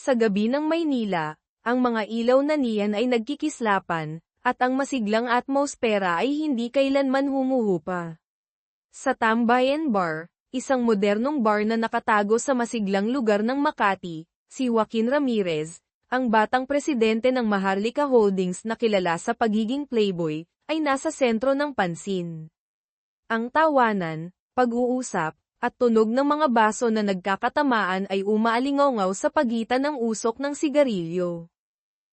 Sa gabi ng Maynila, ang mga ilaw na niyan ay nagkikislapan, at ang masiglang atmosfera ay hindi kailanman humuhupa. Sa Tambayan Bar, isang modernong bar na nakatago sa masiglang lugar ng Makati, si Joaquin Ramirez, ang batang presidente ng Maharlika Holdings na kilala sa pagiging playboy, ay nasa sentro ng pansin. Ang tawanan, pag-uusap, at tunog ng mga baso na nagkakatamaan ay umaalingaw sa pagitan ng usok ng sigarilyo.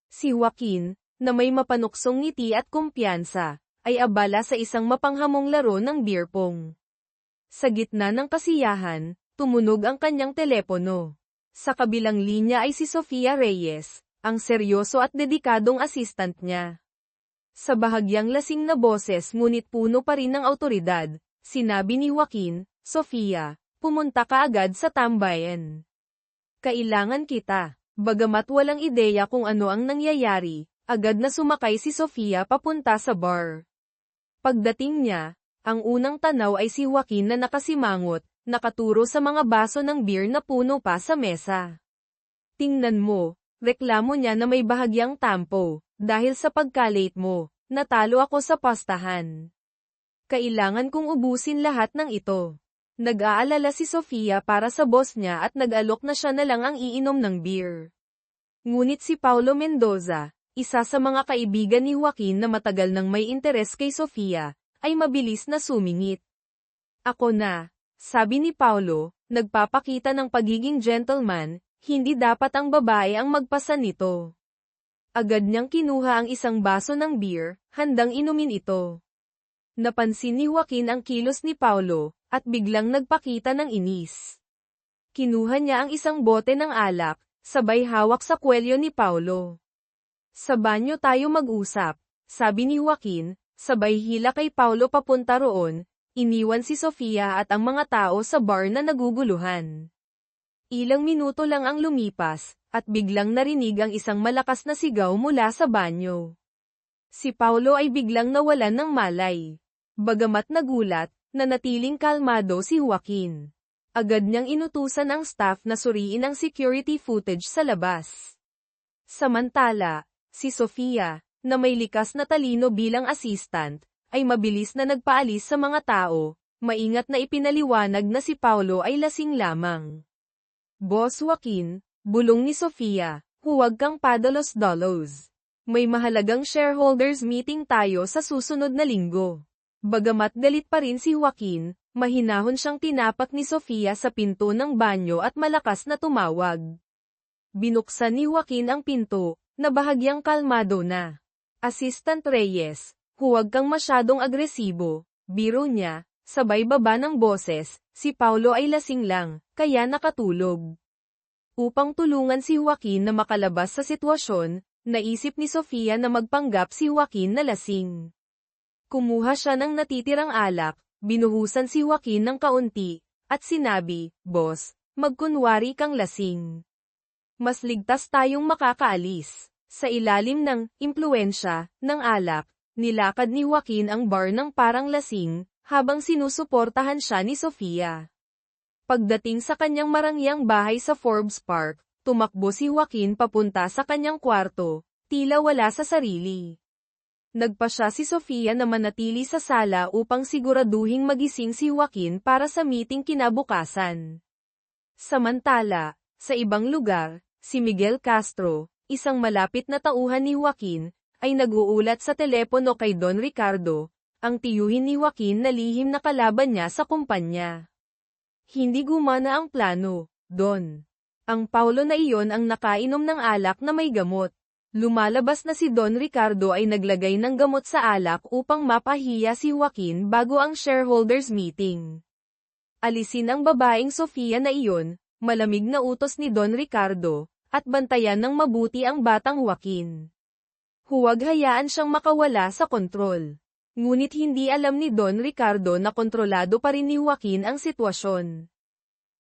Si Joaquin, na may mapanuksong ngiti at kumpiyansa, ay abala sa isang mapanghamong laro ng beer pong. Sa gitna ng kasiyahan, tumunog ang kanyang telepono. Sa kabilang linya ay si Sofia Reyes, ang seryoso at dedikadong assistant niya. Sa bahagyang lasing na boses ngunit puno pa rin ng awtoridad, sinabi ni Joaquin, "Sofia, pumunta ka agad sa tambayan. Kailangan kita." Bagamat walang ideya kung ano ang nangyayari, agad na sumakay si Sofia papunta sa bar. Pagdating niya, ang unang tanaw ay si Joaquin na nakasimangot, nakaturo sa mga baso ng beer na puno pa sa mesa. "Tingnan mo," reklamo niya na may bahagyang tampo, "dahil sa pagka-late mo, natalo ako sa pastahan. Kailangan kong ubusin lahat ng ito." Nag-aalala si Sofia para sa boss niya at nag-alok na siya na lang ang iinom ng beer. Ngunit si Paulo Mendoza, isa sa mga kaibigan ni Joaquin na matagal nang may interes kay Sofia, ay mabilis na sumingit. "Ako na," sabi ni Paulo, nagpapakita ng pagiging gentleman, "hindi dapat ang babae ang magpasa nito." Agad niyang kinuha ang isang baso ng beer, handang inumin ito. Napansin ni Joaquin ang kilos ni Paulo, at biglang nagpakita ng inis. Kinuha niya ang isang bote ng alak, sabay hawak sa kwelyo ni Paulo. "Sa banyo tayo mag-usap," sabi ni Joaquin, sabay hila kay Paulo papunta roon, iniwan si Sofia at ang mga tao sa bar na naguguluhan. Ilang minuto lang ang lumipas, at biglang narinig ang isang malakas na sigaw mula sa banyo. Si Paulo ay biglang nawalan ng malay. Bagamat nagulat, nanatiling kalmado si Joaquin. Agad niyang inutusan ang staff na suriin ang security footage sa labas. Samantala, si Sofia, na may likas na talino bilang assistant, ay mabilis na nagpaalis sa mga tao, maingat na ipinaliwanag na si Paulo ay lasing lamang. "Boss Joaquin," bulong ni Sofia, "huwag kang padalos-dalos. May mahalagang shareholders meeting tayo sa susunod na linggo." Bagamat galit pa rin si Joaquin, mahinahon siyang tinapak ni Sofia sa pinto ng banyo at malakas na tumawag. Binuksan ni Joaquin ang pinto, na bahagyang kalmado na. "Assistant Reyes, huwag kang masyadong agresibo," biro niya, sabay baba ng boses, "si Paulo ay lasing lang, kaya nakatulog." Upang tulungan si Joaquin na makalabas sa sitwasyon, naisip ni Sofia na magpanggap si Joaquin na lasing. Kumuha siya ng natitirang alak, binuhusan si Joaquin ng kaunti, at sinabi, "Boss, magkunwari kang lasing. Mas ligtas tayong makakaalis." Sa ilalim ng impluwensya ng alak, nilakad ni Joaquin ang bar ng parang lasing, habang sinusuportahan siya ni Sofia. Pagdating sa kanyang marangyang bahay sa Forbes Park, tumakbo si Joaquin papunta sa kanyang kwarto, tila wala sa sarili. Nagpasya si Sofia na manatili sa sala upang siguraduhing magising si Joaquin para sa meeting kinabukasan. Samantala, sa ibang lugar, si Miguel Castro, isang malapit na tauhan ni Joaquin, ay nag-uulat sa telepono kay Don Ricardo, ang tiyuhin ni Joaquin na lihim na kalaban niya sa kumpanya. "Hindi gumana ang plano, Don. Ang Paulo na iyon ang nakainom ng alak na may gamot." Lumalabas na si Don Ricardo ay naglagay ng gamot sa alak upang mapahiya si Joaquin bago ang shareholders meeting. Alisin ang babaeng Sofia na iyon, malamig na utos ni Don Ricardo, at bantayan ng mabuti ang batang Joaquin. Huwag hayaan siyang makawala sa kontrol. Ngunit hindi alam ni Don Ricardo na kontrolado pa rin ni Joaquin ang sitwasyon.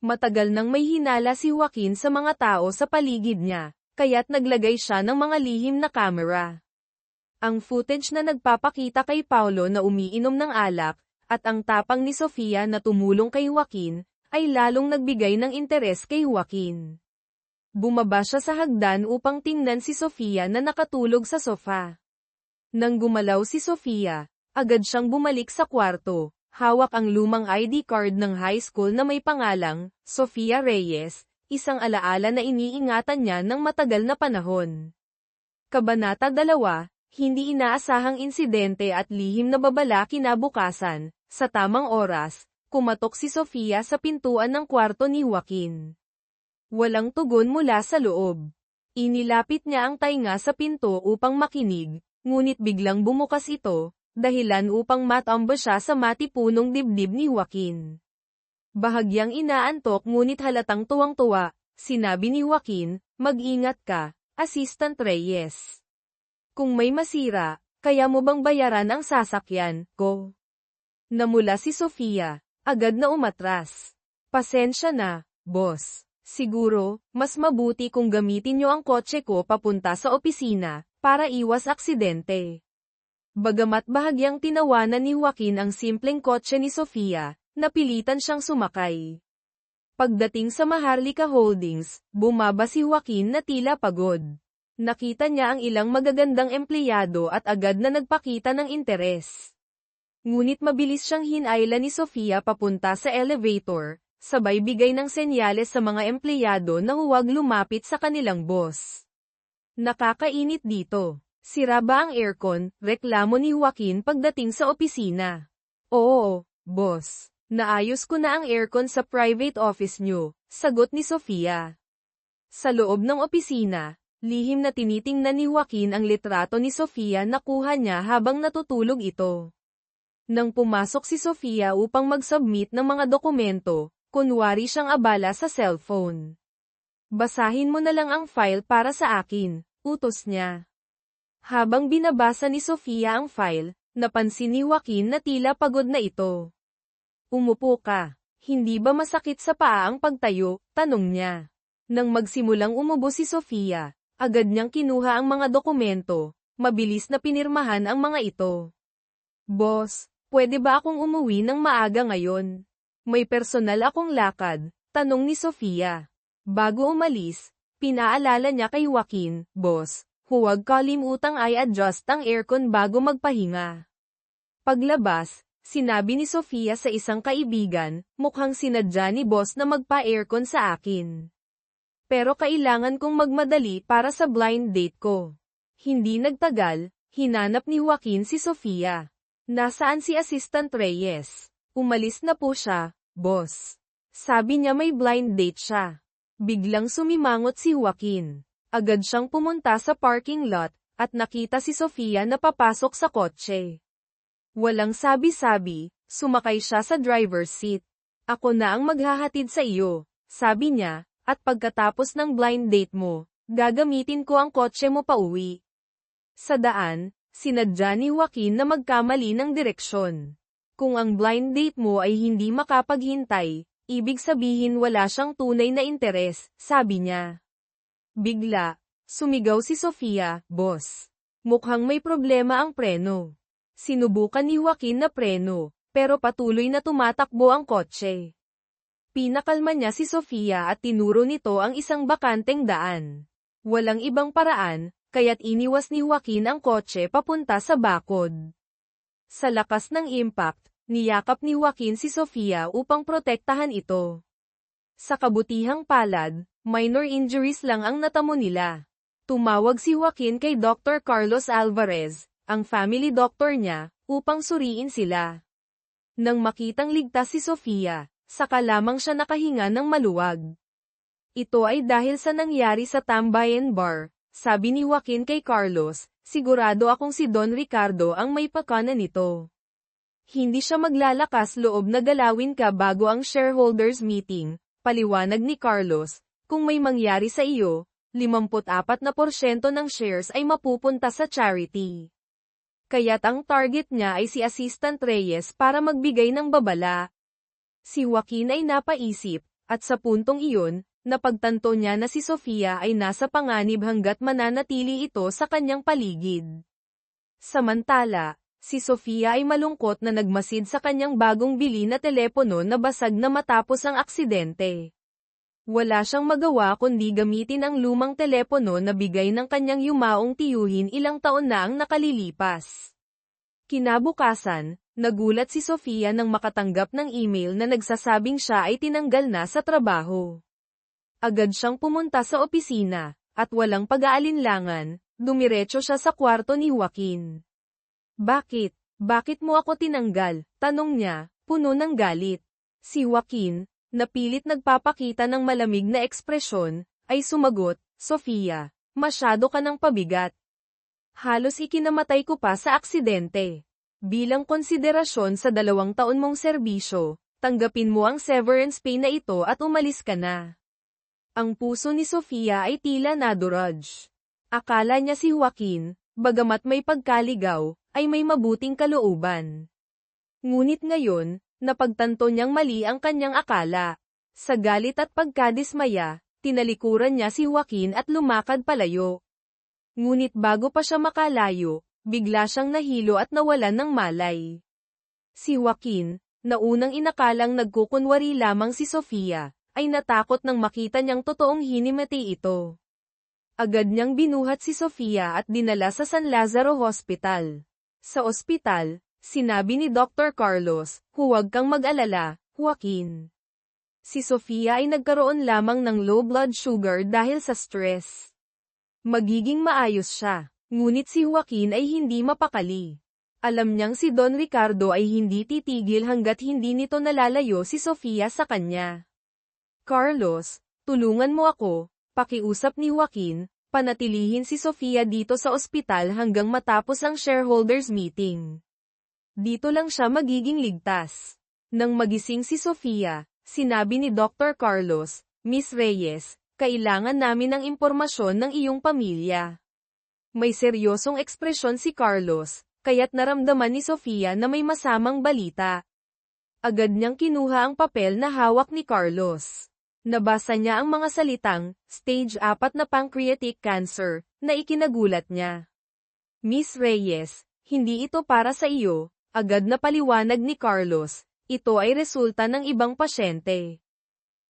Matagal nang may hinala si Joaquin sa mga tao sa paligid niya, kaya't naglagay siya ng mga lihim na kamera. Ang footage na nagpapakita kay Paulo na umiinom ng alak, at ang tapang ni Sofia na tumulong kay Joaquin, ay lalong nagbigay ng interes kay Joaquin. Bumaba siya sa hagdan upang tingnan si Sofia na nakatulog sa sofa. Nang gumalaw si Sofia, agad siyang bumalik sa kwarto, hawak ang lumang ID card ng high school na may pangalang, Sofia Reyes, isang alaala na iniingatan niya ng matagal na panahon. Kabanata 2, Hindi inaasahang insidente at lihim na babala kinabukasan, sa tamang oras, kumatok si Sofia sa pintuan ng kwarto ni Joaquin. Walang tugon mula sa loob. Inilapit niya ang tainga sa pinto upang makinig, ngunit biglang bumukas ito, dahilan upang matambo siya sa matipunong dibdib ni Joaquin. Bahagyang inaantok ngunit halatang tuwang-tuwa, sinabi ni Joaquin, "Mag-ingat ka, Assistant Reyes. Kung may masira, kaya mo bang bayaran ang sasakyan ko?" Namula si Sofia, agad na umatras. "Pasensya na, boss. Siguro, mas mabuti kung gamitin niyo ang kotse ko papunta sa opisina, para iwas aksidente." Bagamat bahagyang tinawanan ni Joaquin ang simpleng kotse ni Sofia, napilitan siyang sumakay. Pagdating sa Maharlika Holdings, bumaba si Joaquin na tila pagod. Nakita niya ang ilang magagandang empleyado at agad na nagpakita ng interes. Ngunit mabilis siyang hinayla ni Sofia papunta sa elevator, sabay bigay ng senyales sa mga empleyado na huwag lumapit sa kanilang boss. "Nakakainit dito. Sira ba ang aircon?" reklamo ni Joaquin pagdating sa opisina. "Oo, boss. Naayos ko na ang aircon sa private office niyo," sagot ni Sofia. Sa loob ng opisina, lihim na tinitingnan ni Joaquin ang litrato ni Sofia na kuha niya habang natutulog ito. Nang pumasok si Sofia upang mag-submit ng mga dokumento, kunwari siyang abala sa cellphone. "Basahin mo na lang ang file para sa akin," utos niya. Habang binabasa ni Sofia ang file, napansin ni Joaquin na tila pagod na ito. "Umupo ka. Hindi ba masakit sa paa ang pagtayo?" tanong niya. Nang magsimulang umubo si Sofia, agad niyang kinuha ang mga dokumento, mabilis na pinirmahan ang mga ito. "Boss, pwede ba akong umuwi ng maaga ngayon? May personal akong lakad," tanong ni Sofia. Bago umalis, pinaalala niya kay Joaquin, "Boss, huwag kalimutang i-adjust ang aircon bago magpahinga." Paglabas, sinabi ni Sofia sa isang kaibigan, "Mukhang sinadya ni boss na magpa-aircon sa akin. Pero kailangan kong magmadali para sa blind date ko." Hindi nagtagal, hinanap ni Joaquin si Sofia. "Nasaan si Assistant Reyes?" "Umalis na po siya, boss. Sabi niya may blind date siya." Biglang sumimangot si Joaquin. Agad siyang pumunta sa parking lot, at nakita si Sofia na papasok sa kotse. Walang sabi-sabi, sumakay siya sa driver's seat. "Ako na ang maghahatid sa iyo," sabi niya, "at pagkatapos ng blind date mo, gagamitin ko ang kotse mo pauwi." Sa daan, sinadya ni Joaquin na magkamali ng direksyon. "Kung ang blind date mo ay hindi makapaghintay, ibig sabihin wala siyang tunay na interes," sabi niya. Bigla, sumigaw si Sofia, "Boss, mukhang may problema ang preno." Sinubukan ni Joaquin na preno, pero patuloy na tumatakbo ang kotse. Pinakalma niya si Sofia at tinuro nito ang isang bakanteng daan. Walang ibang paraan, kaya't iniwas ni Joaquin ang kotse papunta sa bakod. Sa lakas ng impact, niyakap ni Joaquin si Sofia upang protektahan ito. Sa kabutihang palad, minor injuries lang ang natamo nila. Tumawag si Joaquin kay Dr. Carlos Alvarez, ang family doctor niya, upang suriin sila. Nang makitang ligtas si Sofia, saka lamang siya nakahinga ng maluwag. "Ito ay dahil sa nangyari sa Tambayan Bar," sabi ni Joaquin kay Carlos, "sigurado akong si Don Ricardo ang may pakana nito. Hindi siya maglalakas loob na galawin ka bago ang shareholders meeting," paliwanag ni Carlos. "Kung may mangyari sa iyo, 54% ng shares ay mapupunta sa charity. Kaya't ang target niya ay si Assistant Reyes para magbigay ng babala." Si Joaquin ay napaisip, at sa puntong iyon, napagtanto niya na si Sofia ay nasa panganib hanggat mananatili ito sa kanyang paligid. Samantala, si Sofia ay malungkot na nagmasid sa kanyang bagong bili na telepono na basag na matapos ang aksidente. Wala siyang magawa kundi gamitin ang lumang telepono na bigay ng kanyang yumaong tiyuhin ilang taon na ang nakalilipas. Kinabukasan, nagulat si Sofia nang makatanggap ng email na nagsasabing siya ay tinanggal na sa trabaho. Agad siyang pumunta sa opisina, at walang pag-aalinlangan, dumiretso siya sa kwarto ni Joaquin. Bakit? Bakit mo ako tinanggal? Tanong niya, puno ng galit. Si Joaquin, na pilit nagpapakita ng malamig na ekspresyon, ay sumagot, Sofia, masyado ka ng pabigat. Halos ikinamatay ko pa sa aksidente. Bilang konsiderasyon sa 2 taon mong serbisyo, tanggapin mo ang severance pay na ito at umalis ka na. Ang puso ni Sofia ay tila nadurog. Akala niya si Joaquin, bagamat may pagkaligaw, ay may mabuting kalooban. Ngunit ngayon, napagtanto niyang mali ang kanyang akala. Sa galit at pagkadismaya, tinalikuran niya si Joaquin at lumakad palayo. Ngunit bago pa siya makalayo, bigla siyang nahilo at nawalan ng malay. Si Joaquin, na unang inakalang nagkukunwari lamang si Sofia, ay natakot nang makita niyang totoong hinimati ito. Agad niyang binuhat si Sofia at dinala sa San Lazaro Hospital. Sa ospital, sinabi ni Dr. Carlos, huwag kang mag-alala, Joaquin. Si Sofia ay nagkaroon lamang ng low blood sugar dahil sa stress. Magiging maayos siya, ngunit si Joaquin ay hindi mapakali. Alam niyang si Don Ricardo ay hindi titigil hanggat hindi nito nalalayo si Sofia sa kanya. Carlos, tulungan mo ako, pakiusap ni Joaquin, panatilihin si Sofia dito sa ospital hanggang matapos ang shareholders meeting. Dito lang siya magiging ligtas. Nang magising si Sofia, sinabi ni Dr. Carlos, Miss Reyes, kailangan namin ng impormasyon ng iyong pamilya. May seryosong ekspresyon si Carlos, kaya't naramdaman ni Sofia na may masamang balita. Agad niyang kinuha ang papel na hawak ni Carlos. Nabasa niya ang mga salitang, stage 4 na pancreatic cancer, na ikinagulat niya. Miss Reyes, hindi ito para sa iyo, agad na paliwanag ni Carlos, ito ay resulta ng ibang pasyente.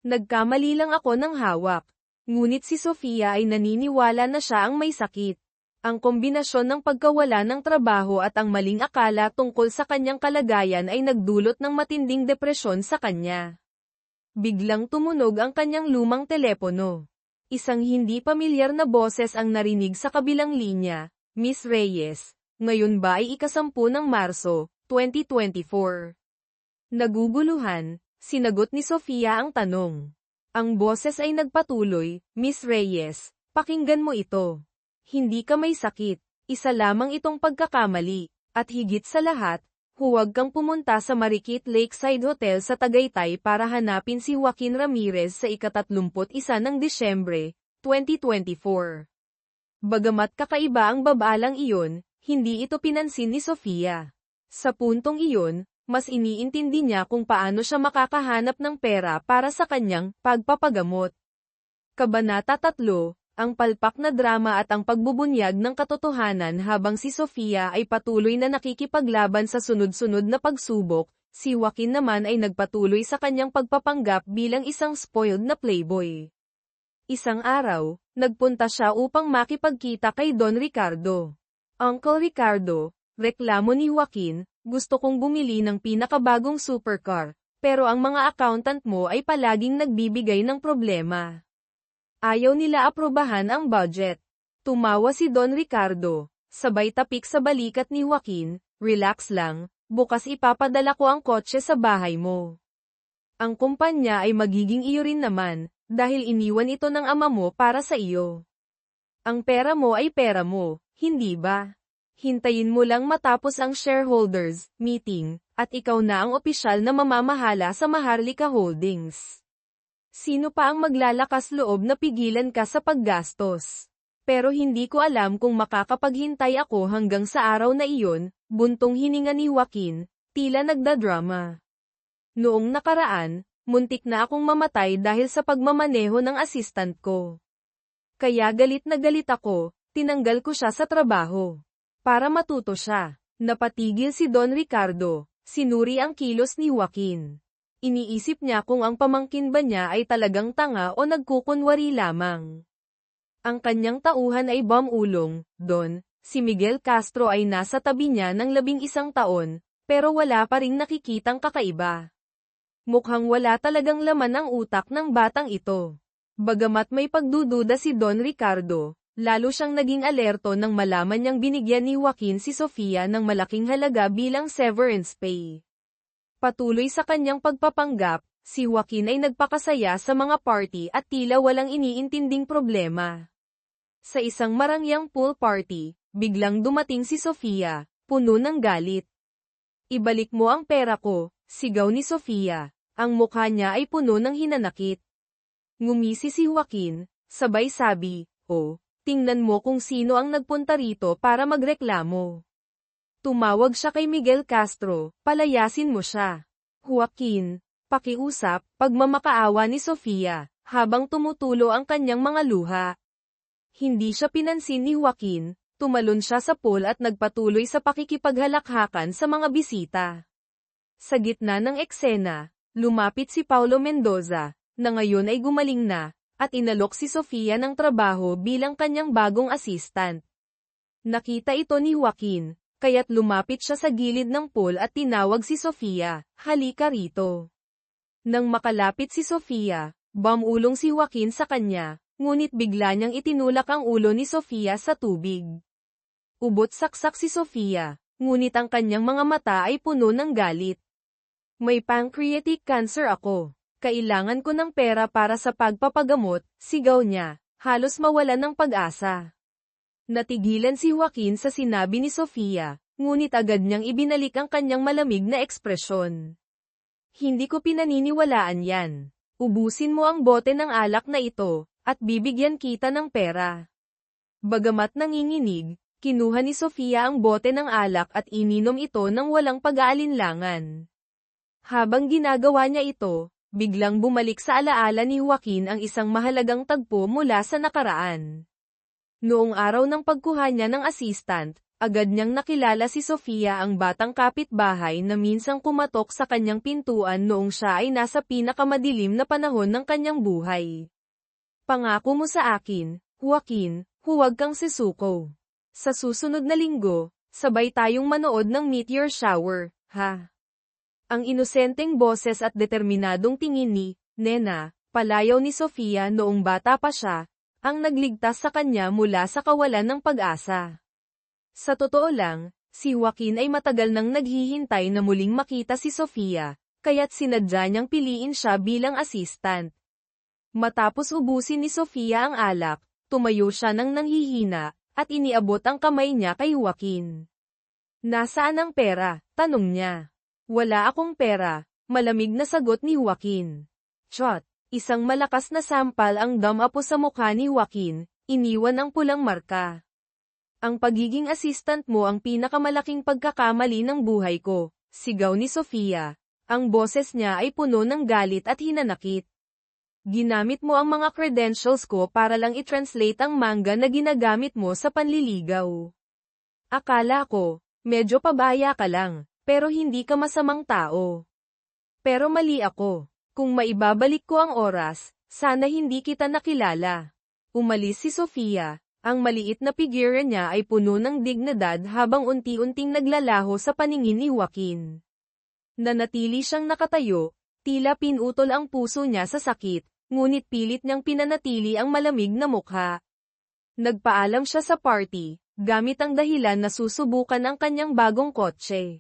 Nagkamali lang ako ng hawak. Ngunit si Sofia ay naniniwala na siya ang may sakit. Ang kombinasyon ng pagkawala ng trabaho at ang maling akala tungkol sa kanyang kalagayan ay nagdulot ng matinding depresyon sa kanya. Biglang tumunog ang kanyang lumang telepono. Isang hindi pamilyar na boses ang narinig sa kabilang linya, Miss Reyes, ngayon ba ay ika-10 ng Marso, 2024? Naguguluhan, sinagot ni Sofia ang tanong. Ang boses ay nagpatuloy, Miss Reyes, pakinggan mo ito. Hindi ka may sakit, isa lamang itong pagkakamali, at higit sa lahat, huwag kang pumunta sa Marikit Lakeside Hotel sa Tagaytay para hanapin si Joaquin Ramirez sa ika-31 ng Disyembre, 2024. Bagamat kakaiba ang babalang iyon, hindi ito pinansin ni Sofia. Sa puntong iyon, mas iniintindi niya kung paano siya makakahanap ng pera para sa kanyang pagpapagamot. Kabanata 3, ang palpak na drama at ang pagbubunyag ng katotohanan. Habang si Sofia ay patuloy na nakikipaglaban sa sunod-sunod na pagsubok, si Joaquin naman ay nagpatuloy sa kanyang pagpapanggap bilang isang spoiled na playboy. Isang araw, nagpunta siya upang makipagkita kay Don Ricardo. Uncle Ricardo, reklamo ni Joaquin, gusto kong bumili ng pinakabagong supercar, pero ang mga accountant mo ay palaging nagbibigay ng problema. Ayaw nila aprobahan ang budget. Tumawa si Don Ricardo, sabay tapik sa balikat ni Joaquin, relax lang, bukas ipapadala ko ang kotse sa bahay mo. Ang kumpanya ay magiging iyo rin naman, dahil iniwan ito ng ama mo para sa iyo. Ang pera mo ay pera mo, hindi ba? Hintayin mo lang matapos ang shareholders meeting, at ikaw na ang opisyal na mamamahala sa Maharlika Holdings. Sino pa ang maglalakas loob na pigilan ka sa paggastos? Pero hindi ko alam kung makakapaghintay ako hanggang sa araw na iyon, buntong hininga ni Joaquin, tila nagdadrama. Noong nakaraan, muntik na akong mamatay dahil sa pagmamaneho ng assistant ko. Kaya galit na galit ako, tinanggal ko siya sa trabaho. Para matuto siya, napatigil si Don Ricardo, sinuri ang kilos ni Joaquin. Iniisip niya kung ang pamangkin ba niya ay talagang tanga o nagkukunwari lamang. Ang kanyang tauhan ay Bamulong, Don. Si Miguel Castro ay nasa tabi niya ng 11 taon, pero wala pa ring nakikitang kakaiba. Mukhang wala talagang laman ang utak ng batang ito. Bagamat may pagdududa si Don Ricardo, lalo siyang naging alerto nang malaman niyang binigyan ni Joaquin si Sofia ng malaking halaga bilang severance pay. Patuloy sa kanyang pagpapanggap, si Joaquin ay nagpakasaya sa mga party at tila walang iniintinding problema. Sa isang marangyang pool party, biglang dumating si Sofia, puno ng galit. "Ibalik mo ang pera ko," sigaw ni Sofia. Ang mukha niya ay puno ng hinanakit. Ngumisi si Joaquin, sabay sabi, "Oh, tingnan mo kung sino ang nagpunta rito para magreklamo." Tumawag siya kay Miguel Castro, "Palayasin mo siya." "Joaquin," pakiusap, pagmamakaawa ni Sofia, habang tumutulo ang kanyang mga luha. Hindi siya pinansin ni Joaquin, tumalon siya sa pool at nagpatuloy sa pakikipaghalakhakan sa mga bisita. Sa gitna ng eksena, lumapit si Paulo Mendoza, na ngayon ay gumaling na, at inalok si Sofia ng trabaho bilang kanyang bagong assistant. Nakita ito ni Joaquin, kaya't lumapit siya sa gilid ng pool at tinawag si Sofia, "Halika rito." Nang makalapit si Sofia, bumulong si Joaquin sa kanya, ngunit bigla niyang itinulak ang ulo ni Sofia sa tubig. Ubot-saksak si Sofia, ngunit ang kanyang mga mata ay puno ng galit. "May pancreatic cancer ako. Kailangan ko ng pera para sa pagpapagamot," sigaw niya, halos mawalan ng pag-asa. Natigilan si Joaquin sa sinabi ni Sofia, ngunit agad niyang ibinalik ang kanyang malamig na ekspresyon. "Hindi ko pinaniniwalaan yan. Ubusin mo ang bote ng alak na ito, at bibigyan kita ng pera." Bagamat nanginginig, kinuha ni Sofia ang bote ng alak at ininom ito ng walang pag-aalinlangan. Habang ginagawa niya ito, biglang bumalik sa alaala ni Joaquin ang isang mahalagang tagpo mula sa nakaraan. Noong araw ng pagkuha niya ng assistant, agad niyang nakilala si Sofia, ang batang kapitbahay na minsang kumatok sa kanyang pintuan noong siya ay nasa pinakamadilim na panahon ng kanyang buhay. "Pangako mo sa akin, Joaquin, huwag kang sisuko. Sa susunod na linggo, sabay tayong manood ng meteor shower, ha?" Ang inosenteng boses at determinadong tingin ni Nena, palayaw ni Sofia noong bata pa siya, ang nagligtas sa kanya mula sa kawalan ng pag-asa. Sa totoo lang, si Joaquin ay matagal nang naghihintay na muling makita si Sofia, kaya't sinadya niyang piliin siya bilang assistant. Matapos ubusin ni Sofia ang alak, tumayo siya nang nanghihina, at iniabot ang kamay niya kay Joaquin. "Nasaan ang pera?" tanong niya. "Wala akong pera," malamig na sagot ni Joaquin. Shot! Isang malakas na sampal ang dumapo sa mukha ni Joaquin, iniwan ang pulang marka. "Ang pagiging assistant mo ang pinakamalaking pagkakamali ng buhay ko," sigaw ni Sofia. Ang boses niya ay puno ng galit at hinanakit. "Ginamit mo ang mga credentials ko para lang i-translate ang manga na ginagamit mo sa panliligaw. Akala ko, medyo pabaya ka lang, pero hindi ka masamang tao. Pero mali ako. Kung maibabalik ko ang oras, sana hindi kita nakilala." Umalis si Sofia. Ang maliit na figura niya ay puno ng dignidad habang unti-unting naglalaho sa paningin ni Joaquin. Nanatili siyang nakatayo, tila pinutol ang puso niya sa sakit, ngunit pilit niyang pinanatili ang malamig na mukha. Nagpaalam siya sa party, gamit ang dahilan na susubukan ang kanyang bagong kotse.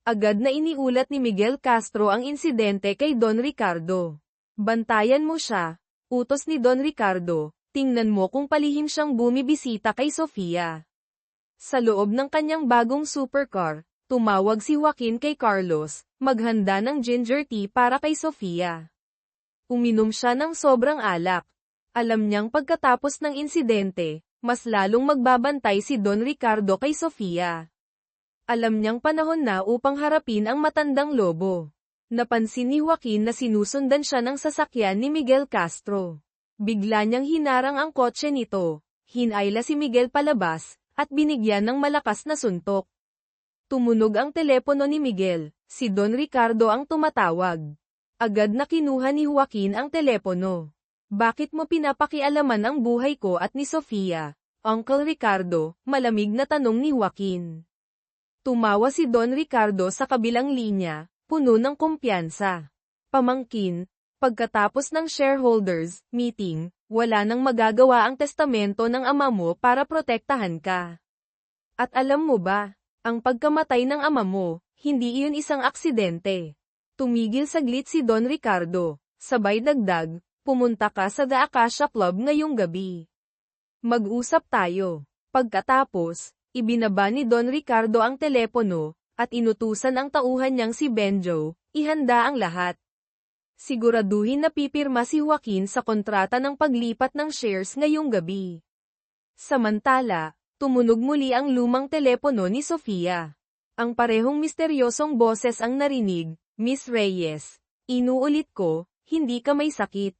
Agad na iniulat ni Miguel Castro ang insidente kay Don Ricardo. "Bantayan mo siya," utos ni Don Ricardo. "Tingnan mo kung palihim siyang bumibisita kay Sofia." Sa loob ng kanyang bagong supercar, tumawag si Joaquin kay Carlos, maghanda ng ginger tea para kay Sofia. Uminom siya ng sobrang alak. Alam niyang pagkatapos ng insidente, mas lalong magbabantay si Don Ricardo kay Sofia. Alam niyang panahon na upang harapin ang matandang lobo. Napansin ni Joaquin na sinusundan siya ng sasakyan ni Miguel Castro. Bigla niyang hinarang ang kotse nito, hinayla si Miguel palabas, at binigyan ng malakas na suntok. Tumunog ang telepono ni Miguel, si Don Ricardo ang tumatawag. Agad na kinuha ni Joaquin ang telepono. Bakit mo pinapakialaman ang buhay ko at ni Sofia, Uncle Ricardo? Malamig na tanong ni Joaquin. Tumawa si Don Ricardo sa kabilang linya, puno ng kumpiyansa. Pamangkin, pagkatapos ng shareholders meeting, wala nang magagawa ang testamento ng ama mo para protektahan ka. At alam mo ba, ang pagkamatay ng ama mo, hindi iyon isang aksidente. Tumigil saglit si Don Ricardo, sabay dagdag, pumunta ka sa The Acacia Club ngayong gabi. Mag-usap tayo. Pagkatapos, ibinaba ni Don Ricardo ang telepono, at inutusan ang tauhan niyang si Benjo, ihanda ang lahat. Siguraduhin na pipirma si Joaquin sa kontrata ng paglipat ng shares ngayong gabi. Samantala, tumunog muli ang lumang telepono ni Sofia. Ang parehong misteryosong boses ang narinig, Miss Reyes, inuulit ko, hindi ka may sakit.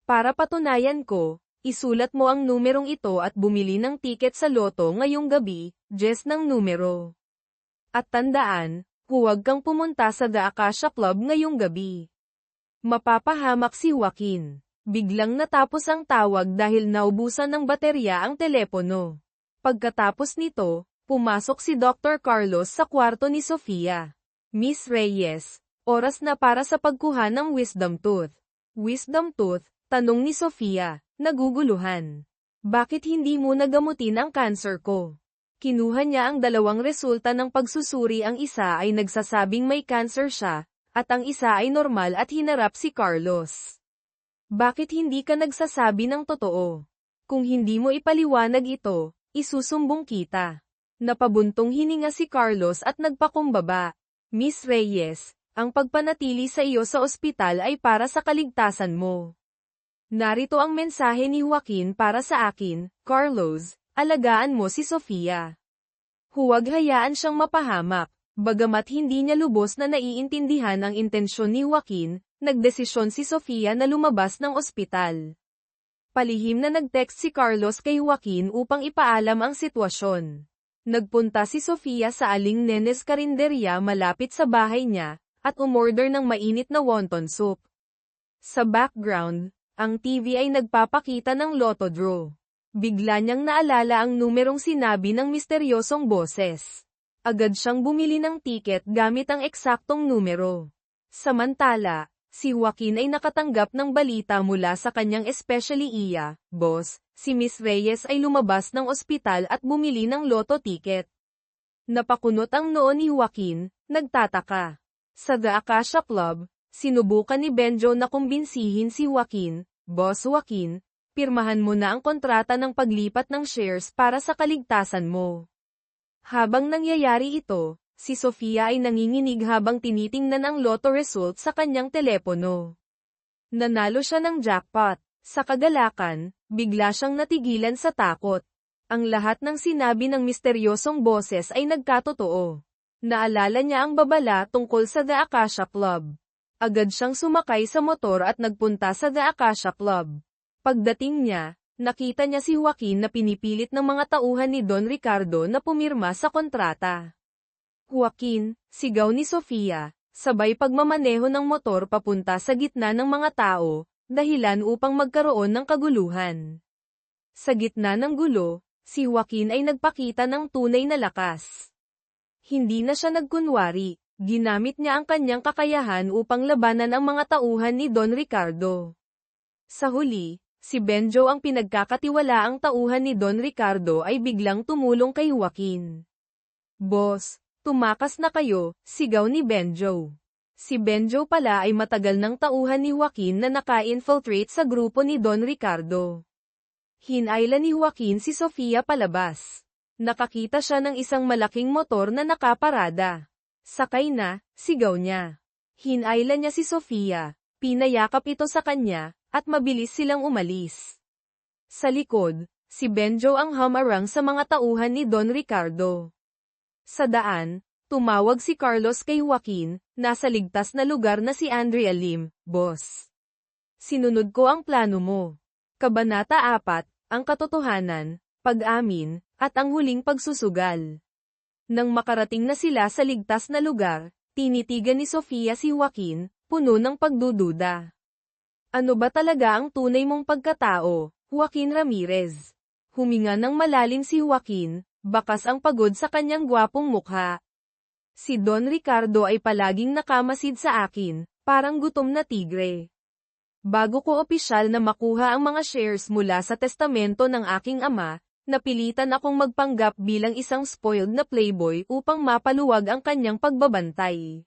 Para patunayan ko, isulat mo ang numerong ito at bumili ng tiket sa loto ngayong gabi, Jess ng numero. At tandaan, huwag kang pumunta sa The Acacia Club ngayong gabi. Mapapahamak si Joaquin. Biglang natapos ang tawag dahil naubusan ng baterya ang telepono. Pagkatapos nito, pumasok si Dr. Carlos sa kwarto ni Sofia. Miss Reyes, oras na para sa pagkuha ng wisdom tooth. Wisdom tooth? Tanong ni Sofia, naguguluhan. Bakit hindi mo nagamutin ang cancer ko? Kinuha niya ang dalawang resulta ng pagsusuri, ang isa ay nagsasabing may cancer siya, at ang isa ay normal at hinarap si Carlos. Bakit hindi ka nagsasabi ng totoo? Kung hindi mo ipaliwanag ito, isusumbong kita. Napabuntong hininga si Carlos at nagpakumbaba. Miss Reyes, ang pagpanatili sa iyo sa ospital ay para sa kaligtasan mo. Narito ang mensahe ni Joaquin para sa akin, Carlos, alagaan mo si Sofia. Huwag hayaan siyang mapahamak. Bagamat hindi niya lubos na naiintindihan ang intensyon ni Joaquin, nagdesisyon si Sofia na lumabas ng ospital. Palihim na nag-text si Carlos kay Joaquin upang ipaalam ang sitwasyon. Nagpunta si Sofia sa Aling Nenes Karinderya malapit sa bahay niya, at umorder ng mainit na wonton soup. Sa background, ang TV ay nagpapakita ng lotto draw. Bigla niyang naalala ang numerong sinabi ng misteryosong boses. Agad siyang bumili ng tiket gamit ang eksaktong numero. Samantala, si Joaquin ay nakatanggap ng balita mula sa kanyang especially boss, si Miss Reyes ay lumabas ng ospital at bumili ng lotto ticket. Napakunot ang noo ni Joaquin, nagtataka. Sa The Acacia Club, sinubukan ni Benjo na kumbinsihin si Joaquin, Boss Joaquin, pirmahan mo na ang kontrata ng paglipat ng shares para sa kaligtasan mo. Habang nangyayari ito, si Sofia ay nanginginig habang tinitingnan ang lotto result sa kanyang telepono. Nanalo siya ng jackpot. Sa kagalakan, bigla siyang natigilan sa takot. Ang lahat ng sinabi ng misteryosong boses ay nagkatotoo. Naalala niya ang babala tungkol sa The Acacia Club. Agad siyang sumakay sa motor at nagpunta sa The Acacia Club. Pagdating niya, nakita niya si Joaquin na pinipilit ng mga tauhan ni Don Ricardo na pumirma sa kontrata. Joaquin, sigaw ni Sofia, sabay pagmamaneho ng motor papunta sa gitna ng mga tao, dahilan upang magkaroon ng kaguluhan. Sa gitna ng gulo, si Joaquin ay nagpakita ng tunay na lakas. Hindi na siya nagkunwari, ginamit niya ang kanyang kakayahan upang labanan ang mga tauhan ni Don Ricardo. Sa huli, si Benjo ang pinagkakatiwalaang tauhan ni Don Ricardo ay biglang tumulong kay Joaquin. Boss, tumakas na kayo, sigaw ni Benjo. Si Benjo pala ay matagal ng tauhan ni Joaquin na naka-infiltrate sa grupo ni Don Ricardo. Hinayla ni Joaquin si Sofia palabas. Nakakita siya ng isang malaking motor na nakaparada. Sakay na, sigaw niya. Hinayla niya si Sofia, pinayakap ito sa kanya, at mabilis silang umalis. Sa likod, si Benjo ang humarang sa mga tauhan ni Don Ricardo. Sa daan, tumawag si Carlos kay Joaquin, nasa ligtas na lugar na si Andrea Lim, boss. Sinunod ko ang plano mo. Kabanata 4, ang katotohanan, pag-amin, at ang huling pagsusugal. Nang makarating na sila sa ligtas na lugar, tinitigan ni Sofia si Joaquin, puno ng pagdududa. Ano ba talaga ang tunay mong pagkatao, Joaquin Ramirez? Huminga ng malalim si Joaquin, bakas ang pagod sa kanyang gwapong mukha. Si Don Ricardo ay palaging nakamasid sa akin, parang gutom na tigre. Bago ko opisyal na makuha ang mga shares mula sa testamento ng aking ama, napilitan akong magpanggap bilang isang spoiled na playboy upang mapaluwag ang kanyang pagbabantay.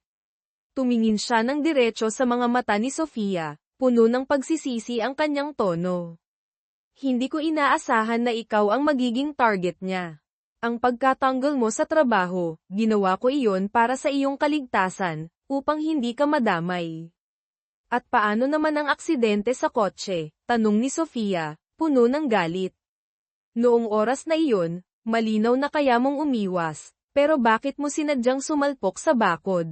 Tumingin siya ng diretso sa mga mata ni Sofia, puno ng pagsisisi ang kanyang tono. Hindi ko inaasahan na ikaw ang magiging target niya. Ang pagkatanggal mo sa trabaho, ginawa ko iyon para sa iyong kaligtasan, upang hindi ka madamay. At paano naman ang aksidente sa kotse? Tanong ni Sofia, puno ng galit. Noong oras na iyon, malinaw na kaya mong umiwas, pero bakit mo sinadyang sumalpok sa bakod?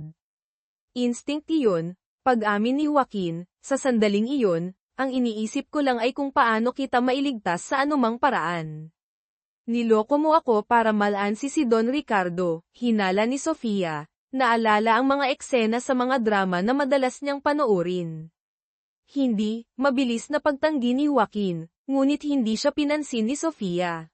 Instinct iyon, pag-amin ni Joaquin, sa sandaling iyon, ang iniisip ko lang ay kung paano kita mailigtas sa anumang paraan. Niloko mo ako para malansi si Don Ricardo, hinala ni Sofia, naalala ang mga eksena sa mga drama na madalas niyang panoorin. Hindi, mabilis na pagtanggi ni Joaquin, ngunit hindi siya pinansin ni Sofia.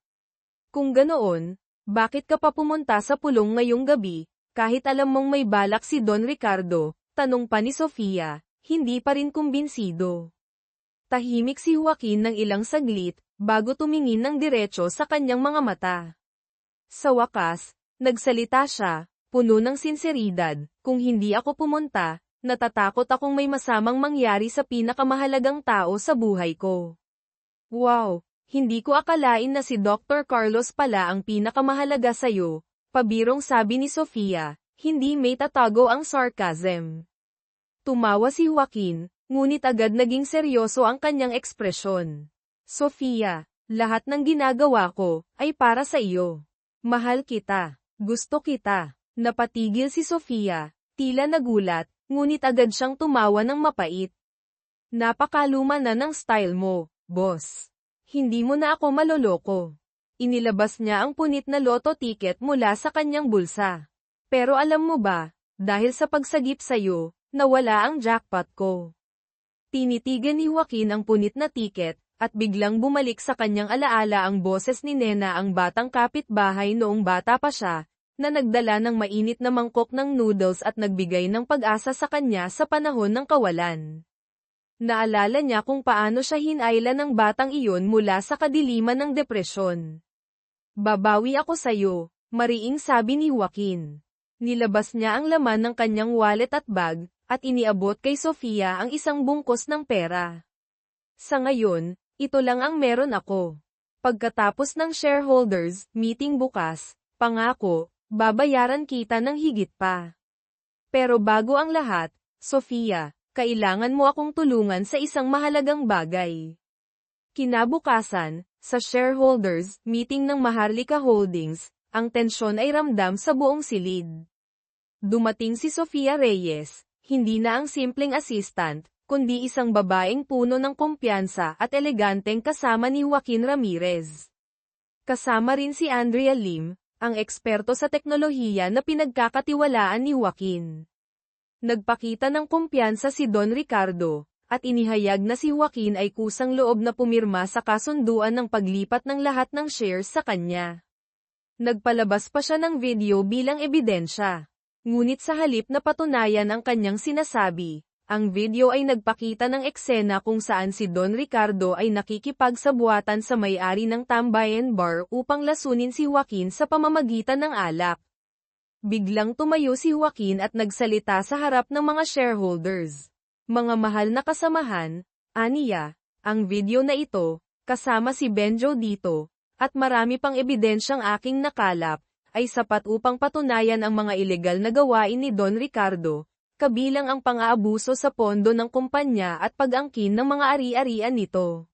Kung ganoon, bakit ka pa pumunta sa pulong ngayong gabi, kahit alam mong may balak si Don Ricardo? Tanong pa ni Sofia, hindi pa rin kumbinsido. Tahimik si Joaquin ng ilang saglit, bago tumingin ng diretso sa kanyang mga mata. Sa wakas, nagsalita siya, puno ng sinseridad, kung hindi ako pumunta, natatakot akong may masamang mangyari sa pinakamahalagang tao sa buhay ko. Wow, hindi ko akalain na si Dr. Carlos pala ang pinakamahalaga sa'yo, pabirong sabi ni Sofia, hindi may tatago ang sarcasm. Tumawa si Joaquin, ngunit agad naging seryoso ang kanyang ekspresyon. Sofia, lahat ng ginagawa ko, ay para sa iyo. Mahal kita. Gusto kita. Napatigil si Sofia, tila nagulat, ngunit agad siyang tumawa ng mapait. Napakaluma na ng style mo, boss. Hindi mo na ako maloloko. Inilabas niya ang punit na loto ticket mula sa kanyang bulsa. Pero alam mo ba, dahil sa pagsagip sa'yo, nawala ang jackpot ko. Tinitigan ni Joaquin ang punit na tiket, at biglang bumalik sa kanyang alaala ang boses ni Nena, ang batang kapitbahay noong bata pa siya, na nagdala ng mainit na mangkok ng noodles at nagbigay ng pag-asa sa kanya sa panahon ng kawalan. Naalala niya kung paano siya hinayla ng batang iyon mula sa kadiliman ng depresyon. Babawi ako sa'yo, mariing sabi ni Joaquin. Nilabas niya ang laman ng kanyang wallet at bag, at iniabot kay Sofia ang isang bungkos ng pera. Sa ngayon, ito lang ang meron ako. Pagkatapos ng shareholders meeting bukas, pangako, babayaran kita ng higit pa. Pero bago ang lahat, Sofia, kailangan mo akong tulungan sa isang mahalagang bagay. Kinabukasan, sa shareholders meeting ng Maharlika Holdings, ang tensyon ay ramdam sa buong silid. Dumating si Sofia Reyes, hindi na ang simpleng assistant, kundi isang babaeng puno ng kumpiyansa at eleganteng kasama ni Joaquin Ramirez. Kasama rin si Andrea Lim, ang eksperto sa teknolohiya na pinagkakatiwalaan ni Joaquin. Nagpakita ng kumpiyansa si Don Ricardo, at inihayag na si Joaquin ay kusang loob na pumirma sa kasunduan ng paglipat ng lahat ng shares sa kanya. Nagpalabas pa siya ng video bilang ebidensya. Ngunit sa halip na patunayan ang kanyang sinasabi, ang video ay nagpakita ng eksena kung saan si Don Ricardo ay nakikipagsabuatan sa may-ari ng tambayan bar upang lasunin si Joaquin sa pamamagitan ng alak. Biglang tumayo si Joaquin at nagsalita sa harap ng mga shareholders. Mga mahal na kasamahan, aniya, ang video na ito, kasama si Benjo dito, at marami pang ebidensyang aking nakalap, ay sapat upang patunayan ang mga ilegal na gawain ni Don Ricardo, kabilang ang pang-aabuso sa pondo ng kumpanya at pag-angkin ng mga ari-arian nito.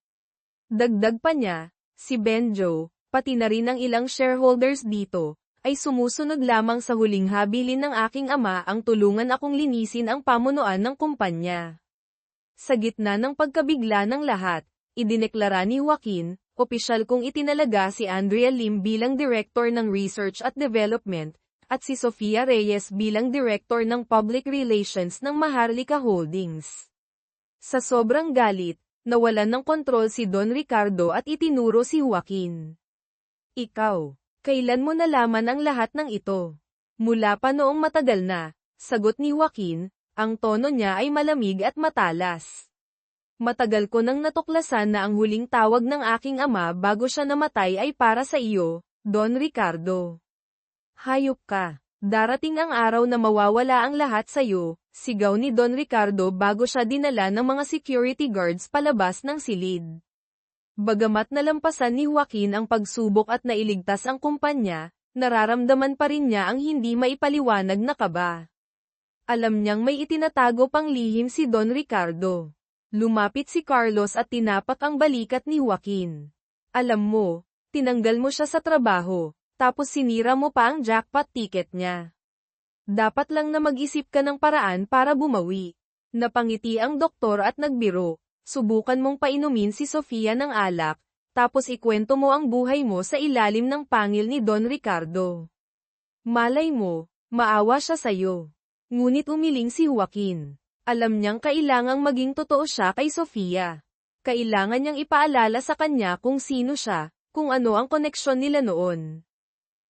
Dagdag pa niya, si Benjo, pati na rin ang ilang shareholders dito, ay sumusunod lamang sa huling habilin ng aking ama ang tulungan akong linisin ang pamunuan ng kumpanya. Sa gitna ng pagkabigla ng lahat, idineklara ni Joaquin, opisyal kong itinalaga si Andrea Lim bilang Director ng Research at Development, at si Sofia Reyes bilang Director ng Public Relations ng Maharlika Holdings. Sa sobrang galit, nawalan ng kontrol si Don Ricardo at itinuro si Joaquin. Ikaw, kailan mo nalaman ang lahat ng ito? Mula pa noong matagal na, sagot ni Joaquin, ang tono niya ay malamig at matalas. Matagal ko nang natuklasan na ang huling tawag ng aking ama bago siya namatay ay para sa iyo, Don Ricardo. Hayop ka. Darating ang araw na mawawala ang lahat sa iyo, sigaw ni Don Ricardo bago siya dinala ng mga security guards palabas ng silid. Bagamat nalampasan ni Joaquin ang pagsubok at nailigtas ang kumpanya, nararamdaman pa rin niya ang hindi maipaliwanag na kaba. Alam niyang may itinatago pang lihim si Don Ricardo. Lumapit si Carlos at tinapak ang balikat ni Joaquin. Alam mo, tinanggal mo siya sa trabaho, tapos sinira mo pa ang jackpot ticket niya. Dapat lang na mag-isip ka ng paraan para bumawi. Napangiti ang doktor at nagbiro, subukan mong painumin si Sofia ng alak, tapos ikwento mo ang buhay mo sa ilalim ng pangil ni Don Ricardo. Malay mo, maawa siya sa'yo. Ngunit umiling si Joaquin. Alam niyang kailangang maging totoo siya kay Sofia. Kailangan niyang ipaalala sa kanya kung sino siya, kung ano ang koneksyon nila noon.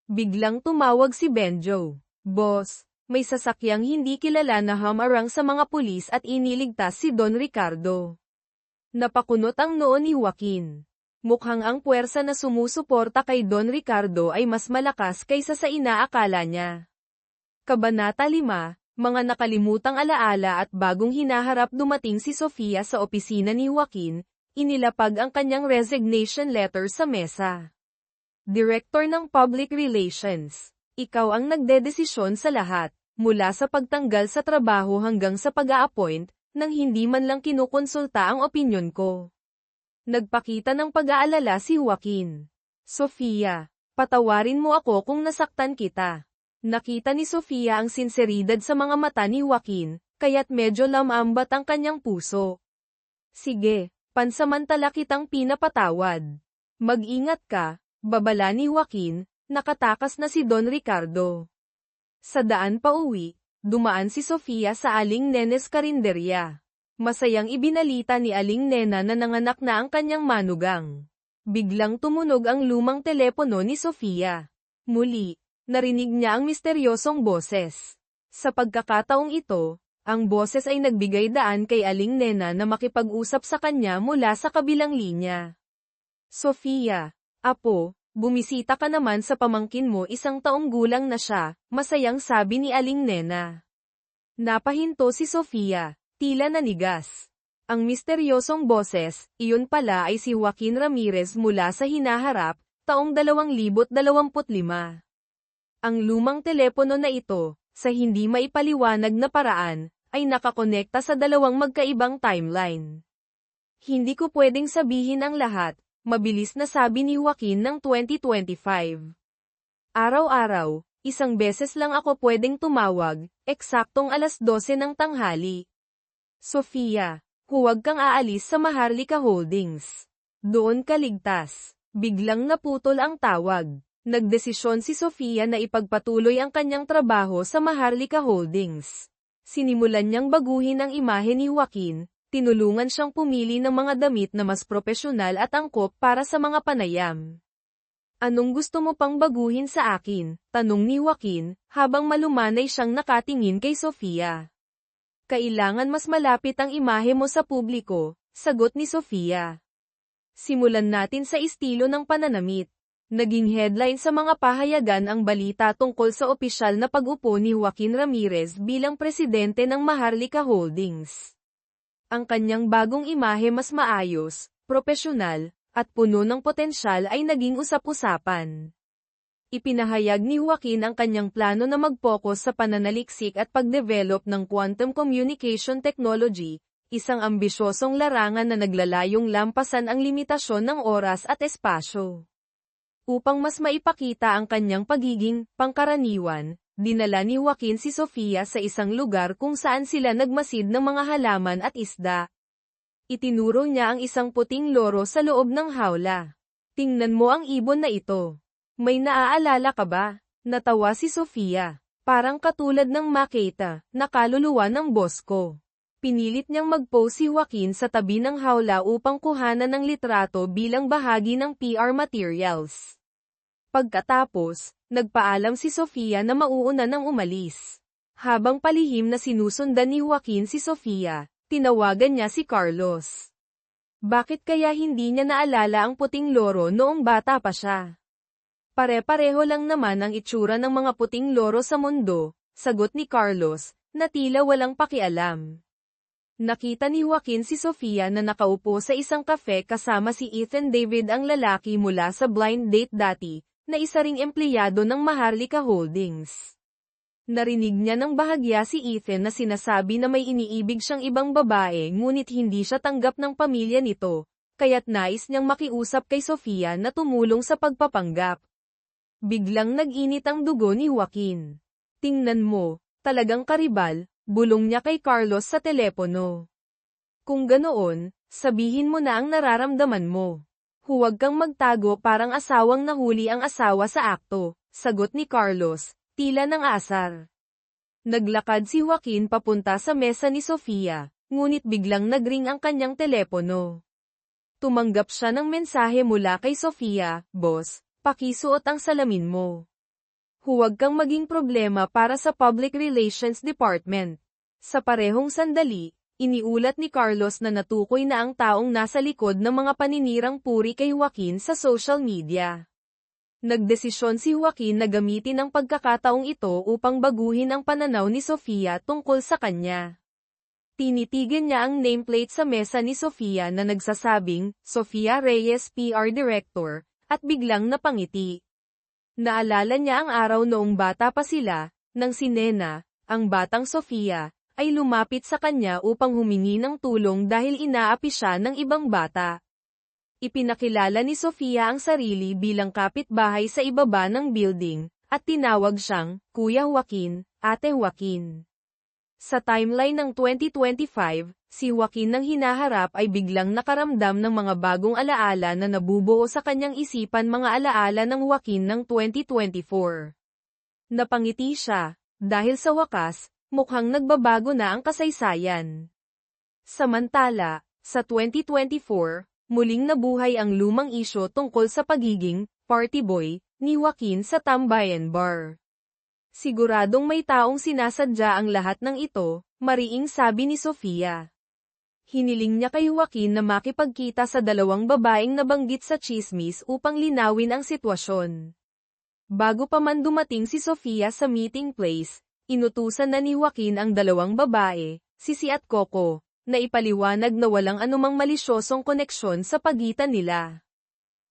Biglang tumawag si Benjo. Boss, may sasakyang hindi kilala na humarang sa mga pulis at iniligtas si Don Ricardo. Napakunot ang noo ni Joaquin. Mukhang ang puwersa na sumusuporta kay Don Ricardo ay mas malakas kaysa sa inaakala niya. Kabanata 5, Mga nakalimutang alaala at bagong hinaharap. Dumating si Sofia sa opisina ni Joaquin, inilapag ang kanyang resignation letter sa mesa. Director ng Public Relations, ikaw ang nagdedesisyon sa lahat, mula sa pagtanggal sa trabaho hanggang sa pag-a-appoint, nang hindi man lang kinukonsulta ang opinyon ko. Nagpakita ng pag-aalala si Joaquin. Sofia, patawarin mo ako kung nasaktan kita. Nakita ni Sofia ang sinseridad sa mga mata ni Joaquin, kaya't medyo lamambat ang kanyang puso. Sige, pansamantala kitang pinapatawad. Mag-ingat ka, babala ni Joaquin, nakatakas na si Don Ricardo. Sa daan pa uwi, dumaan si Sofia sa Aling Nene's karinderya. Masayang ibinalita ni Aling Nena na nanganak na ang kanyang manugang. Biglang tumunog ang lumang telepono ni Sofia. Muli, narinig niya ang misteryosong boses. Sa pagkakataong ito, ang boses ay nagbigay daan kay Aling Nena na makipag-usap sa kanya mula sa kabilang linya. Sofia, apo, bumisita ka naman sa pamangkin mo, 1 taong gulang na siya, masayang sabi ni Aling Nena. Napahinto si Sofia, tila nanigas. Ang misteryosong boses, iyon pala ay si Joaquin Ramirez mula sa hinaharap, taong 2025. Ang lumang telepono na ito, sa hindi maipaliwanag na paraan, ay nakakonekta sa 2 magkaibang timeline. Hindi ko pwedeng sabihin ang lahat, mabilis na sabi ni Joaquin ng 2025. Araw-araw, 1 beses lang ako pwedeng tumawag, eksaktong 12:00 ng tanghali. Sofia, huwag kang aalis sa Maharlika Holdings. Doon ka ligtas. Biglang naputol ang tawag. Nagdesisyon si Sofia na ipagpatuloy ang kanyang trabaho sa Maharlika Holdings. Sinimulan niyang baguhin ang imahe ni Joaquin, tinulungan siyang pumili ng mga damit na mas propesyonal at angkop para sa mga panayam. Anong gusto mo pang baguhin sa akin? Tanong ni Joaquin, habang malumanay siyang nakatingin kay Sofia. Kailangan mas malapit ang imahe mo sa publiko, sagot ni Sofia. Simulan natin sa estilo ng pananamit. Naging headline sa mga pahayagan ang balita tungkol sa opisyal na pag-upo ni Joaquin Ramirez bilang presidente ng Maharlika Holdings. Ang kanyang bagong imahe mas maayos, propesyonal, at puno ng potensyal ay naging usap-usapan. Ipinahayag ni Joaquin ang kanyang plano na mag-focus sa pananaliksik at pag-develop ng quantum communication technology, isang ambisyosong larangan na naglalayong lampasan ang limitasyon ng oras at espasyo. Upang mas maipakita ang kanyang pagiging pangkaraniwan, dinala ni Joaquin si Sofia sa isang lugar kung saan sila nagmasid ng mga halaman at isda. Itinuro niya ang isang puting loro sa loob ng hawla. Tingnan mo ang ibon na ito. May naaalala ka ba? Natawa si Sofia. Parang katulad ng makita, na kaluluwa ng boss ko. Pinilit niyang mag-pose si Joaquin sa tabi ng hawla upang kuhanan ng litrato bilang bahagi ng PR materials. Pagkatapos, nagpaalam si Sofia na mauuna nang umalis. Habang palihim na sinusundan ni Joaquin si Sofia, tinawagan niya si Carlos. Bakit kaya hindi niya naalala ang puting loro noong bata pa siya? Pare-pareho lang naman ang itsura ng mga puting loro sa mundo, sagot ni Carlos, na tila walang pakialam. Nakita ni Joaquin si Sofia na nakaupo sa isang kafe kasama si Ethan David, ang lalaki mula sa Blind Date dati, na isa ring empleyado ng Maharlika Holdings. Narinig niya ng bahagya si Ethan na sinasabi na may iniibig siyang ibang babae ngunit hindi siya tanggap ng pamilya nito, kaya't nais niyang makiusap kay Sofia na tumulong sa pagpapanggap. Biglang nag-init ang dugo ni Joaquin. Tingnan mo, talagang karibal, bulong niya kay Carlos sa telepono. Kung ganoon, sabihin mo na ang nararamdaman mo. Huwag kang magtago, parang asawang nahuli ang asawa sa akto, sagot ni Carlos, tila ng asar. Naglakad si Joaquin papunta sa mesa ni Sofia, ngunit biglang nagring ang kanyang telepono. Tumanggap siya ng mensahe mula kay Sofia, "Boss, pakisuot ang salamin mo. Huwag kang maging problema para sa Public Relations Department." Sa parehong sandali, iniulat ni Carlos na natukoy na ang taong nasa likod ng mga paninirang puri kay Joaquin sa social media. Nagdesisyon si Joaquin na gamitin ang pagkakataong ito upang baguhin ang pananaw ni Sofia tungkol sa kanya. Tinitigan niya ang nameplate sa mesa ni Sofia na nagsasabing, "Sofia Reyes PR Director," at biglang napangiti. Naalala niya ang araw noong bata pa sila, nang si Nena, ang batang Sofia, ay lumapit sa kanya upang humingi ng tulong dahil inaapi siya ng ibang bata. Ipinakilala ni Sofia ang sarili bilang kapitbahay sa ibaba ng building, at tinawag siyang, "Kuya Joaquin, Ate Joaquin." Sa timeline ng 2025, si Joaquin nang hinaharap ay biglang nakaramdam ng mga bagong alaala na nabubuo sa kanyang isipan, mga alaala ng Joaquin ng 2024. Napangiti siya, dahil sa wakas, mukhang nagbabago na ang kasaysayan. Samantala, sa 2024, muling nabuhay ang lumang isyo tungkol sa pagiging party boy ni Joaquin sa Tambayan Bar. Siguradong may taong sinasadya ang lahat ng ito, mariing sabi ni Sofia. Hiniling niya kay Joaquin na makipagkita sa dalawang babaeng nabanggit sa tsismis upang linawin ang sitwasyon. Bago pa man dumating si Sofia sa meeting place, inutusan na ni Joaquin ang dalawang babae, Sisi at Coco, na ipaliwanag na walang anumang malisyosong koneksyon sa pagitan nila.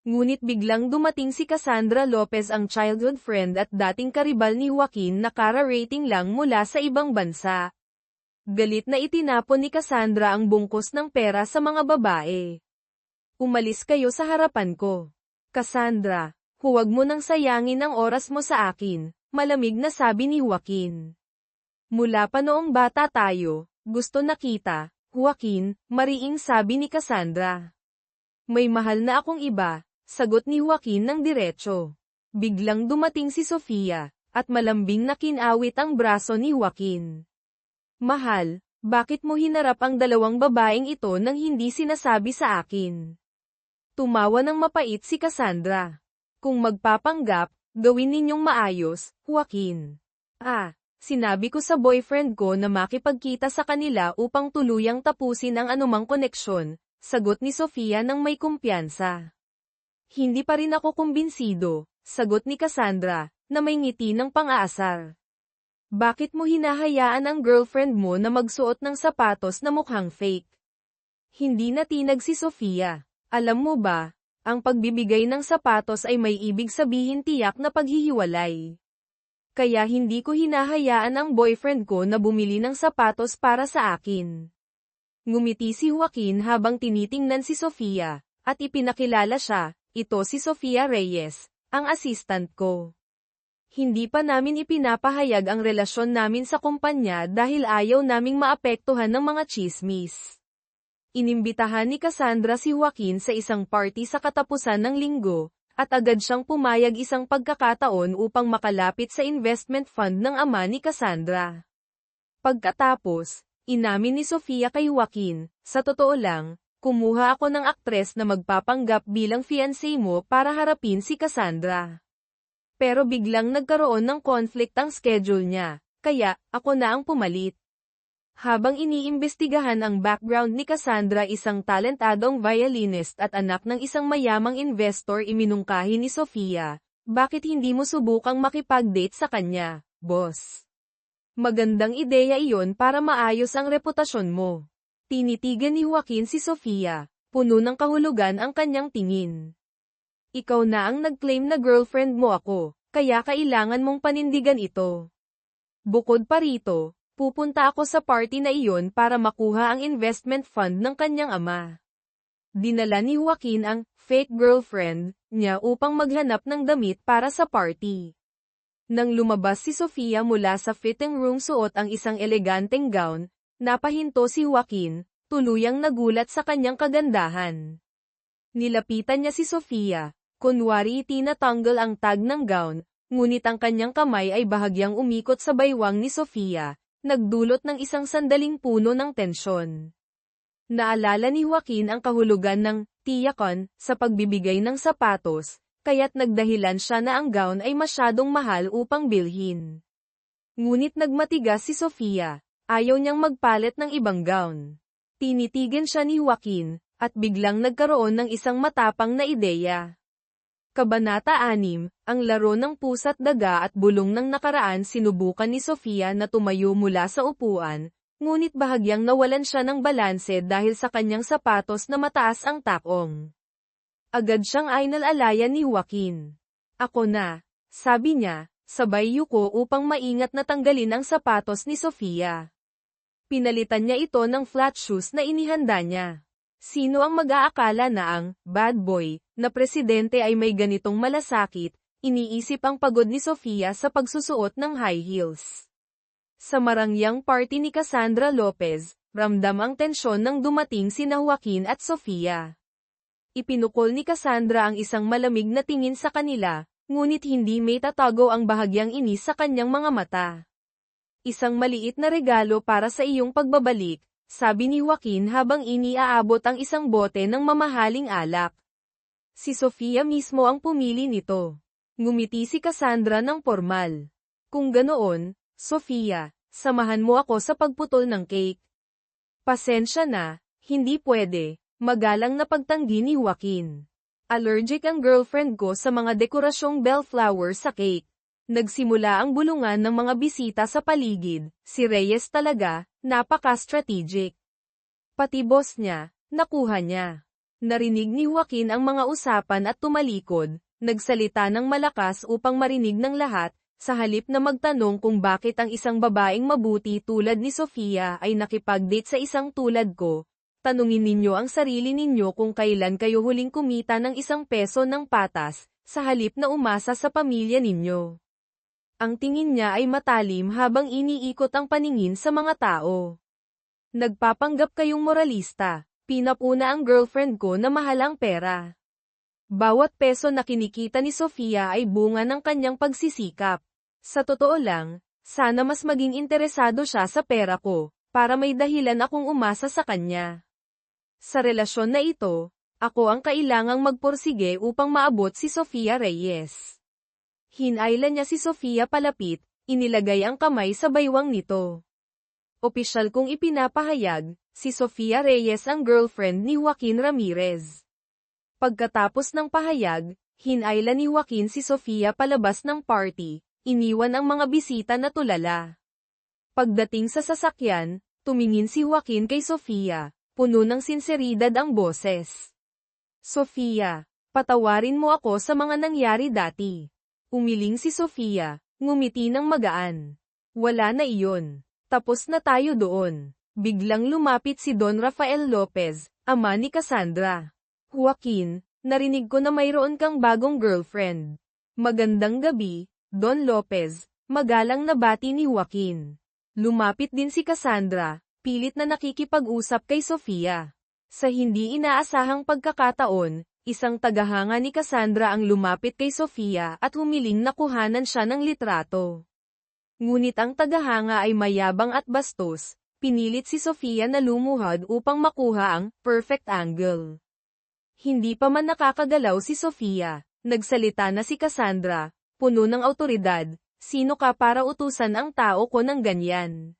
Ngunit biglang dumating si Cassandra Lopez, ang childhood friend at dating karibal ni Joaquin na kara-rating lang mula sa ibang bansa. Galit na itinapon ni Cassandra ang bungkus ng pera sa mga babae. "Umalis kayo sa harapan ko. Cassandra, huwag mo nang sayangin ang oras mo sa akin," malamig na sabi ni Joaquin. "Mula pa noong bata tayo, gusto na kita, Joaquin," mariing sabi ni Cassandra. "May mahal na akong iba," sagot ni Joaquin ng diretso. Biglang dumating si Sofia, at malambing na kinawit ang braso ni Joaquin. "Mahal, bakit mo hinarap ang dalawang babaeng ito nang hindi sinasabi sa akin?" Tumawa ng mapait si Cassandra. "Kung magpapanggap, gawin ninyong maayos, Joaquin. Sinabi ko sa boyfriend ko na makipagkita sa kanila upang tuluyang tapusin ang anumang koneksyon," sagot ni Sofia ng may kumpiyansa. "Hindi pa rin ako kumbinsido," sagot ni Cassandra, na may ngiti ng pang-aasar. "Bakit mo hinahayaan ang girlfriend mo na magsuot ng sapatos na mukhang fake?" Hindi natinag si Sofia. "Alam mo ba, ang pagbibigay ng sapatos ay may ibig sabihin tiyak na paghihiwalay. Kaya hindi ko hinahayaan ang boyfriend ko na bumili ng sapatos para sa akin." Ngumiti si Joaquin habang tinitingnan si Sofia, at ipinakilala siya, "Ito si Sofia Reyes, ang assistant ko. Hindi pa namin ipinapahayag ang relasyon namin sa kumpanya dahil ayaw naming maapektuhan ng mga tsismis." Inimbitahan ni Cassandra si Joaquin sa isang party sa katapusan ng linggo, at agad siyang pumayag isang pagkakataon upang makalapit sa investment fund ng ama ni Cassandra. Pagkatapos, inamin ni Sofia kay Joaquin, sa totoo lang, kumuha ako ng aktres na magpapanggap bilang fiancé mo para harapin si Cassandra. Pero biglang nagkaroon ng conflict ang schedule niya, kaya, ako na ang pumalit. Habang iniimbestigahan ang background ni Cassandra, isang talentadong violinist at anak ng isang mayamang investor, iminungkahi ni Sofia, bakit hindi mo subukang makipag-date sa kanya, boss? Magandang ideya iyon para maayos ang reputasyon mo. Tinitigan ni Joaquin si Sofia, puno ng kahulugan ang kanyang tingin. Ikaw na ang nag-claim na girlfriend mo ako, kaya kailangan mong panindigan ito. Bukod pa rito, pupunta ako sa party na iyon para makuha ang investment fund ng kanyang ama. Dinala ni Joaquin ang fake girlfriend niya upang maghanap ng damit para sa party. Nang lumabas si Sofia mula sa fitting room suot ang isang eleganteng gown, napahinto si Joaquin, tuluyang nagulat sa kanyang kagandahan. Nilapitan niya si Sofia, kunwari itinatanggal ang tag ng gown, ngunit ang kanyang kamay ay bahagyang umikot sa baywang ni Sofia, nagdulot ng isang sandaling puno ng tensyon. Naalala ni Joaquin ang kahulugan ng tiyakon sa pagbibigay ng sapatos, kaya't nagdahilan siya na ang gown ay masyadong mahal upang bilhin. Ngunit nagmatigas si Sofia, ayaw niyang magpalit ng ibang gown. Tinitigan siya ni Joaquin, at biglang nagkaroon ng isang matapang na ideya. Kabanata 6, ang laro ng pusa't daga at bulong ng nakaraan. Sinubukan ni Sofia na tumayo mula sa upuan, ngunit bahagyang nawalan siya ng balanse dahil sa kanyang sapatos na mataas ang takong. Agad siyang inalalayan ni Joaquin. Ako na, sabi niya, sabay yuko upang maingat na tanggalin ang sapatos ni Sofia. Pinalitan niya ito ng flat shoes na inihanda niya. Sino ang mag-aakala na ang bad boy na presidente ay may ganitong malasakit, iniisip ang pagod ni Sofia sa pagsusuot ng high heels. Sa marangyang party ni Cassandra Lopez, ramdam ang tensyon nang dumating sina Joaquin at Sofia. Ipinukol ni Cassandra ang isang malamig na tingin sa kanila, ngunit hindi may tatago ang bahagyang inis sa kanyang mga mata. Isang maliit na regalo para sa iyong pagbabalik, sabi ni Joaquin habang iniaabot ang isang bote ng mamahaling alak. Si Sofia mismo ang pumili nito. Ngumiti si Cassandra ng formal. Kung ganoon, Sofia, samahan mo ako sa pagputol ng cake. Pasensya na, hindi pwede, magalang na pagtanggi ni Joaquin. Allergic ang girlfriend ko sa mga dekorasyong bellflower sa cake. Nagsimula ang bulungan ng mga bisita sa paligid. Si Reyes talaga, napaka-strategic. Pati boss niya, nakuha niya. Narinig ni Joaquin ang mga usapan at tumalikod, nagsalita ng malakas upang marinig ng lahat, sa halip na magtanong kung bakit ang isang babaeng mabuti tulad ni Sofia ay nakipag-date sa isang tulad ko. Tanungin ninyo ang sarili ninyo kung kailan kayo huling kumita ng ₱1 ng patas, sa halip na umasa sa pamilya ninyo. Ang tingin niya ay matalim habang iniikot ang paningin sa mga tao. Nagpapanggap kayong moralista, pinapuna ang girlfriend ko na mahal ang pera. Bawat peso na kinikita ni Sofia ay bunga ng kanyang pagsisikap. Sa totoo lang, sana mas maging interesado siya sa pera ko, para may dahilan akong umasa sa kanya. Sa relasyon na ito, ako ang kailangang magporsige upang maabot si Sofia Reyes. Hinailan niya si Sofia palapit, inilagay ang kamay sa baywang nito. Opisyal kong ipinapahayag, si Sofia Reyes ang girlfriend ni Joaquin Ramirez. Pagkatapos ng pahayag, hinailan ni Joaquin si Sofia palabas ng party, iniwan ang mga bisita na tulala. Pagdating sa sasakyan, tumingin si Joaquin kay Sofia, puno ng sinseridad ang boses. Sofia, patawarin mo ako sa mga nangyari dati. Umiling si Sofia, ngumiti ng magaan. Wala na iyon. Tapos na tayo doon. Biglang lumapit si Don Rafael Lopez, ama ni Cassandra. Joaquin, narinig ko na mayroon kang bagong girlfriend. Magandang gabi, Don Lopez, magalang na bati ni Joaquin. Lumapit din si Cassandra, pilit na nakikipag-usap kay Sofia. Sa hindi inaasahang pagkakataon, Isang tagahanga ni Cassandra ang lumapit kay Sofia at humiling na kuhanan siya ng litrato. Ngunit ang tagahanga ay mayabang at bastos, pinilit si Sofia na lumuhod upang makuha ang perfect angle. Hindi pa man nakakagalaw si Sofia, nagsalita na si Cassandra, puno ng awtoridad, "Sino ka para utusan ang tao ko ng ganyan?"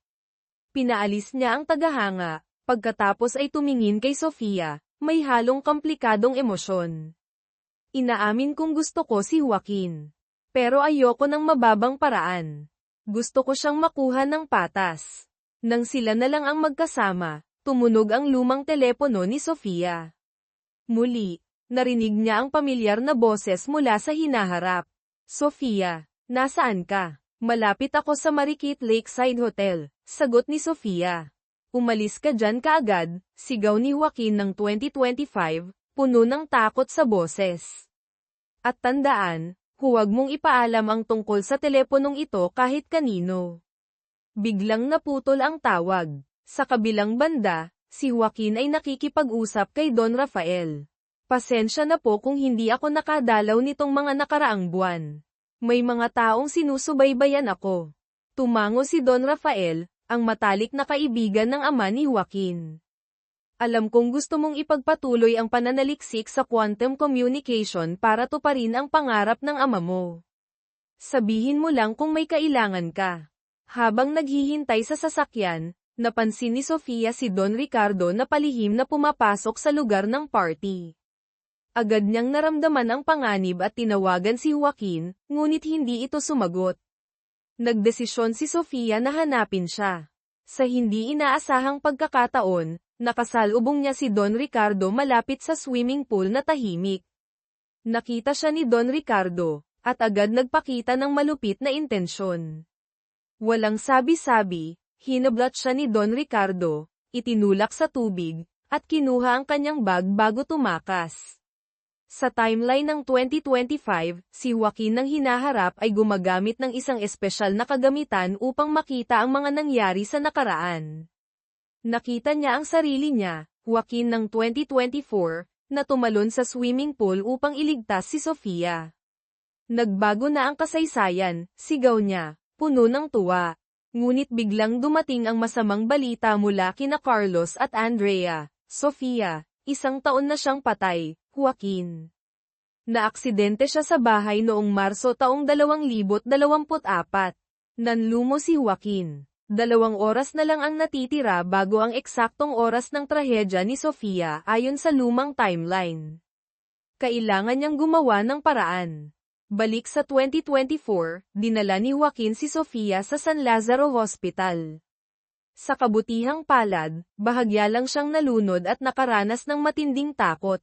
Pinaalis niya ang tagahanga, pagkatapos ay tumingin kay Sofia, may halong komplikadong emosyon. "Inaamin kong gusto ko si Joaquin. Pero ayoko ng mababang paraan. Gusto ko siyang makuha ng patas." Nang sila na lang ang magkasama, tumunog ang lumang telepono ni Sofia. Muli, narinig niya ang pamilyar na boses mula sa hinaharap. "Sofia, nasaan ka?" "Malapit ako sa Marikit Lakeside Hotel," sagot ni Sofia. "Umalis ka dyan kaagad," sigaw ni Joaquin ng 2025, puno ng takot sa boses. "At tandaan, huwag mong ipaalam ang tungkol sa teleponong ito kahit kanino." Biglang naputol ang tawag. Sa kabilang banda, si Joaquin ay nakikipag-usap kay Don Rafael. "Pasensya na po kung hindi ako nakadalaw nitong mga nakaraang buwan. May mga taong sinusubaybayan ako." Tumango si Don Rafael, ang matalik na kaibigan ng ama ni Joaquin. "Alam kong gusto mong ipagpatuloy ang pananaliksik sa quantum communication para tuparin ang pangarap ng ama mo. Sabihin mo lang kung may kailangan ka." Habang naghihintay sa sasakyan, napansin ni Sofia si Don Ricardo na palihim na pumapasok sa lugar ng party. Agad niyang naramdaman ang panganib at tinawagan si Joaquin, ngunit hindi ito sumagot. Nagdesisyon si Sofia na hanapin siya. Sa hindi inaasahang pagkakataon, nakasalubong niya si Don Ricardo malapit sa swimming pool na tahimik. Nakita siya ni Don Ricardo, at agad nagpakita ng malupit na intensyon. Walang sabi-sabi, hinablat siya ni Don Ricardo, itinulak sa tubig, at kinuha ang kanyang bag bago tumakas. Sa timeline ng 2025, si Joaquin ng hinaharap ay gumagamit ng isang espesyal na kagamitan upang makita ang mga nangyari sa nakaraan. Nakita niya ang sarili niya, Joaquin ng 2024, na tumalon sa swimming pool upang iligtas si Sofia. "Nagbago na ang kasaysayan," sigaw niya, puno ng tuwa. Ngunit biglang dumating ang masamang balita mula kina Carlos at Andrea. "Sofia, 1 taon na siyang patay, Joaquin. Naaksidente siya sa bahay noong Marso taong 2024. Nanlumo si Joaquin. 2 oras na lang ang natitira bago ang eksaktong oras ng trahedya ni Sofia ayon sa lumang timeline. Kailangan niyang gumawa ng paraan." Balik sa 2024, dinala ni Joaquin si Sofia sa San Lazaro Hospital. Sa kabutihang palad, bahagya lang siyang nalunod at nakaranas ng matinding takot.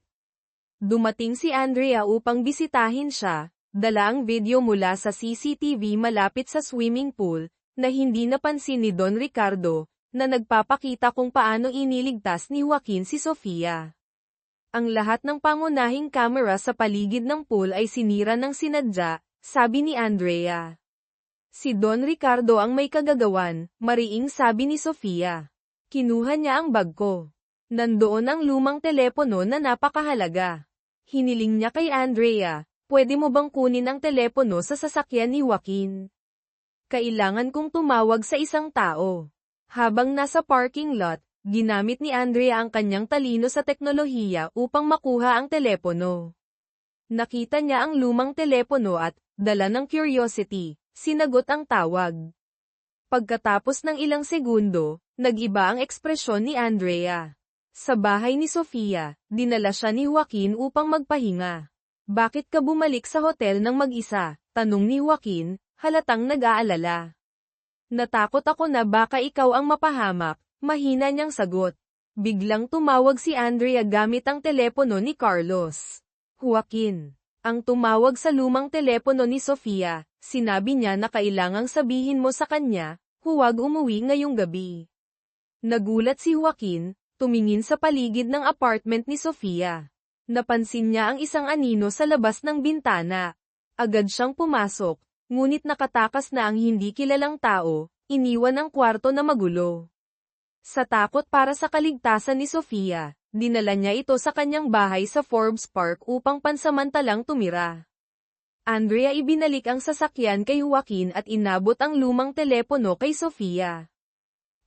Dumating si Andrea upang bisitahin siya, dala ang video mula sa CCTV malapit sa swimming pool, na hindi napansin ni Don Ricardo, na nagpapakita kung paano iniligtas ni Joaquin si Sofia. Ang lahat ng pangunahing kamera sa paligid ng pool ay sinira ng sinadya, sabi ni Andrea. "Si Don Ricardo ang may kagagawan," mariing sabi ni Sofia. "Kinuha niya ang bag ko. Nandoon ang lumang telepono na napakahalaga." Hiniling niya kay Andrea, "Pwede mo bang kunin ang telepono sa sasakyan ni Joaquin? Kailangan kong tumawag sa isang tao." Habang nasa parking lot, ginamit ni Andrea ang kanyang talino sa teknolohiya upang makuha ang telepono. Nakita niya ang lumang telepono at, dala ng curiosity, sinagot ang tawag. Pagkatapos ng ilang segundo, nag-iba ang ekspresyon ni Andrea. Sa bahay ni Sofia, dinala siya ni Joaquin upang magpahinga. "Bakit ka bumalik sa hotel ng mag-isa?" tanong ni Joaquin, halatang nag-aalala. "Natakot ako na baka ikaw ang mapahamak," mahina niyang sagot. Biglang tumawag si Andrea gamit ang telepono ni Carlos. "Joaquin." Ang tumawag sa lumang telepono ni Sofia, sinabi niya na kailangang sabihin mo sa kanya, huwag umuwi ngayong gabi. Nagulat si Joaquin, tumingin sa paligid ng apartment ni Sofia. Napansin niya ang isang anino sa labas ng bintana. Agad siyang pumasok, ngunit nakatakas na ang hindi kilalang tao, iniwan ang kwarto na magulo. Sa takot para sa kaligtasan ni Sofia, dinala niya ito sa kanyang bahay sa Forbes Park upang pansamantalang tumira. Andrea ibinalik ang sasakyan kay Joaquin at inabot ang lumang telepono kay Sofia.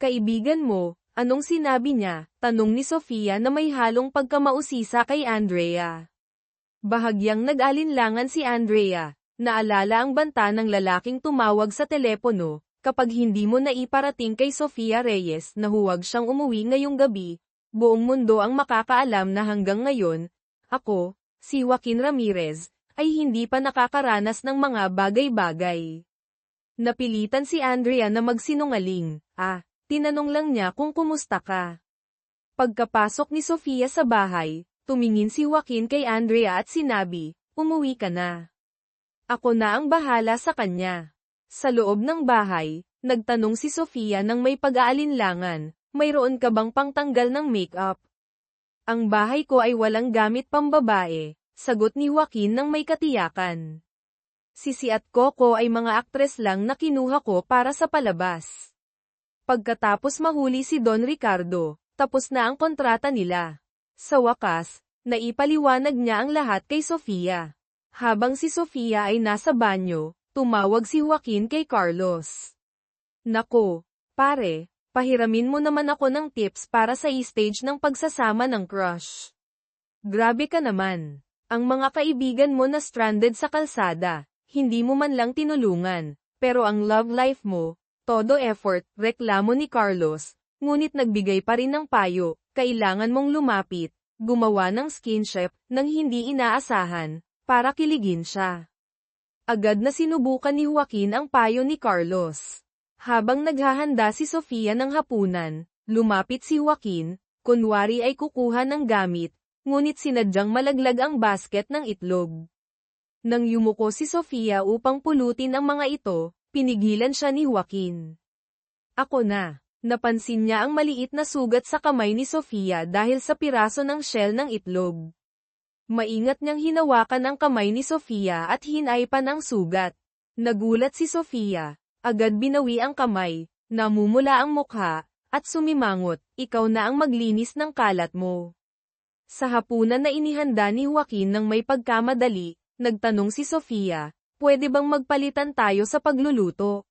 Kaibigan mo, anong sinabi niya? Tanong ni Sofia na may halong pagkamausisa kay Andrea. Bahagyang nag-alinlangan si Andrea, naalala ang banta ng lalaking tumawag sa telepono, kapag hindi mo naiparating kay Sofia Reyes na huwag siyang umuwi ngayong gabi, buong mundo ang makakaalam na hanggang ngayon, ako, si Joaquin Ramirez, ay hindi pa nakakaranas ng mga bagay-bagay. Napilitan si Andrea na magsinungaling, tinanong lang niya kung kumusta ka. Pagkapasok ni Sofia sa bahay, tumingin si Joaquin kay Andrea at sinabi, umuwi ka na. Ako na ang bahala sa kanya. Sa loob ng bahay, nagtanong si Sofia ng may pag-aalinlangan, mayroon ka bang pangtanggal ng make-up? Ang bahay ko ay walang gamit pambabae. Sagot ni Joaquin ng may katiyakan. Sisi at Coco ay mga aktres lang na kinuha ko para sa palabas. Pagkatapos mahuli si Don Ricardo, tapos na ang kontrata nila. Sa wakas, naipaliwanag niya ang lahat kay Sofia. Habang si Sofia ay nasa banyo, tumawag si Joaquin kay Carlos. Nako, pare, pahiramin mo naman ako ng tips para sa stage ng pagsasama ng crush. Grabe ka naman. Ang mga kaibigan mo na stranded sa kalsada, hindi mo man lang tinulungan, pero ang love life mo, todo effort, reklamo ni Carlos, ngunit nagbigay pa rin ng payo, kailangan mong lumapit, gumawa ng skinship, nang hindi inaasahan, para kiligin siya. Agad na sinubukan ni Joaquin ang payo ni Carlos. Habang naghahanda si Sofia ng hapunan, lumapit si Joaquin, kunwari ay kukuha ng gamit, ngunit sinadyang malaglag ang basket ng itlog. Nang yumuko si Sofia upang pulutin ang mga ito, pinigilan siya ni Joaquin. Ako na. Napansin niya ang maliit na sugat sa kamay ni Sofia dahil sa piraso ng shell ng itlog. Maingat niyang hinawakan ang kamay ni Sofia at hinaypan ang sugat. Nagulat si Sofia, agad binawi ang kamay, namumula ang mukha, at sumimangot, ikaw na ang maglinis ng kalat mo. Sa hapunan na inihanda ni Joaquin ng may pagkamadali, nagtanong si Sofia, pwede bang magpalitan tayo sa pagluluto?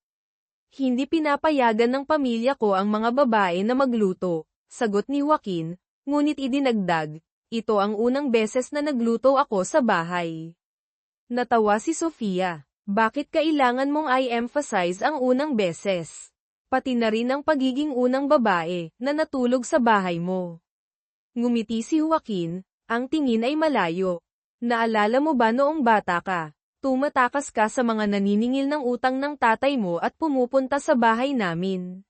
Hindi pinapayagan ng pamilya ko ang mga babae na magluto, sagot ni Joaquin, ngunit idinagdag, ito ang unang beses na nagluto ako sa bahay. Natawa si Sofia, bakit kailangan mong i-emphasize ang unang beses? Pati na rin ang pagiging unang babae na natulog sa bahay mo. Ngumiti si Joaquin, ang tingin ay malayo. Naalala mo ba noong bata ka? Tumatakas ka sa mga naniningil ng utang ng tatay mo at pumupunta sa bahay namin.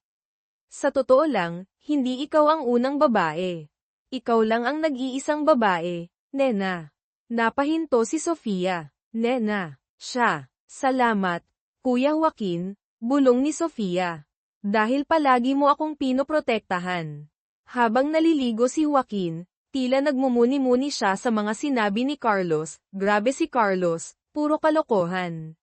Sa totoo lang, hindi ikaw ang unang babae. Ikaw lang ang nag-iisang babae, Nena. Napahinto si Sofia. Nena, siya. Salamat, Kuya Joaquin, bulong ni Sofia. Dahil palagi mo akong pinoprotektahan. Habang naliligo si Joaquin, tila nagmumuni-muni siya sa mga sinabi ni Carlos, grabe si Carlos, puro kalokohan.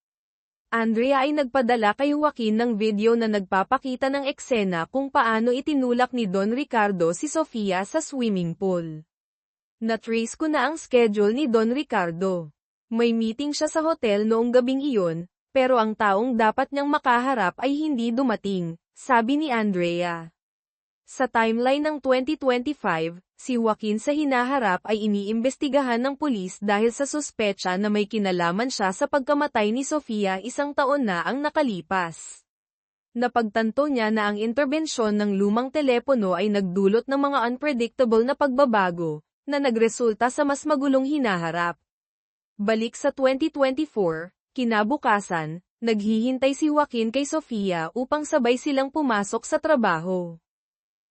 Andrea ay nagpadala kay Joaquin ng video na nagpapakita ng eksena kung paano itinulak ni Don Ricardo si Sofia sa swimming pool. Na-trace ko na ang schedule ni Don Ricardo. May meeting siya sa hotel noong gabing iyon, pero ang taong dapat niyang makaharap ay hindi dumating, sabi ni Andrea. Sa timeline ng 2025, si Joaquin sa hinaharap ay iniimbestigahan ng pulis dahil sa suspecha na may kinalaman siya sa pagkamatay ni Sofia 1 taon na ang nakalipas. Napagtanto niya na ang interbensyon ng lumang telepono ay nagdulot ng mga unpredictable na pagbabago, na nagresulta sa mas magulong hinaharap. Balik sa 2024, kinabukasan, naghihintay si Joaquin kay Sofia upang sabay silang pumasok sa trabaho.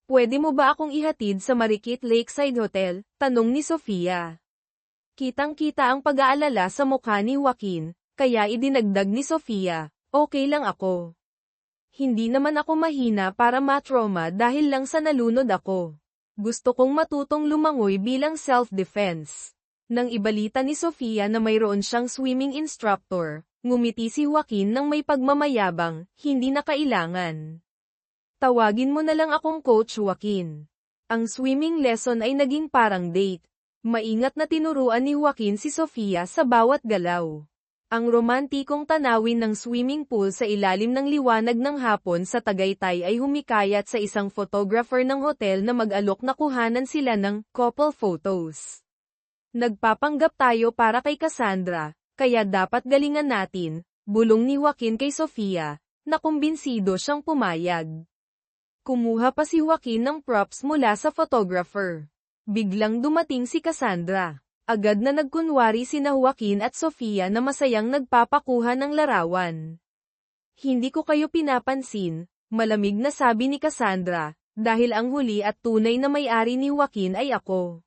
Pwede mo ba akong ihatid sa Marikit Lakeside Hotel? Tanong ni Sofia. Kitang-kita ang pag-aalala sa mukha ni Joaquin, kaya idinagdag ni Sofia, okay lang ako. Hindi naman ako mahina para matrauma dahil lang sa nalunod ako. Gusto kong matutong lumangoy bilang self-defense. Nang ibalita ni Sofia na mayroon siyang swimming instructor, ngumiti si Joaquin ng may pagmamayabang, hindi na kailangan. Tawagin mo na lang akong Coach Joaquin. Ang swimming lesson ay naging parang date. Maingat na tinuruan ni Joaquin si Sofia sa bawat galaw. Ang romantikong tanawin ng swimming pool sa ilalim ng liwanag ng hapon sa Tagaytay ay humikayat sa isang photographer ng hotel na mag-alok na kuhanan sila ng couple photos. Nagpapanggap tayo para kay Cassandra, kaya dapat galingan natin, bulong ni Joaquin kay Sofia, na kumbinsido siyang pumayag. Kumuha pa si Joaquin ng props mula sa photographer. Biglang dumating si Cassandra. Agad na nagkunwari sina Joaquin at Sofia na masayang nagpapakuha ng larawan. Hindi ko kayo pinapansin, malamig na sabi ni Cassandra, dahil ang huli at tunay na may-ari ni Joaquin ay ako.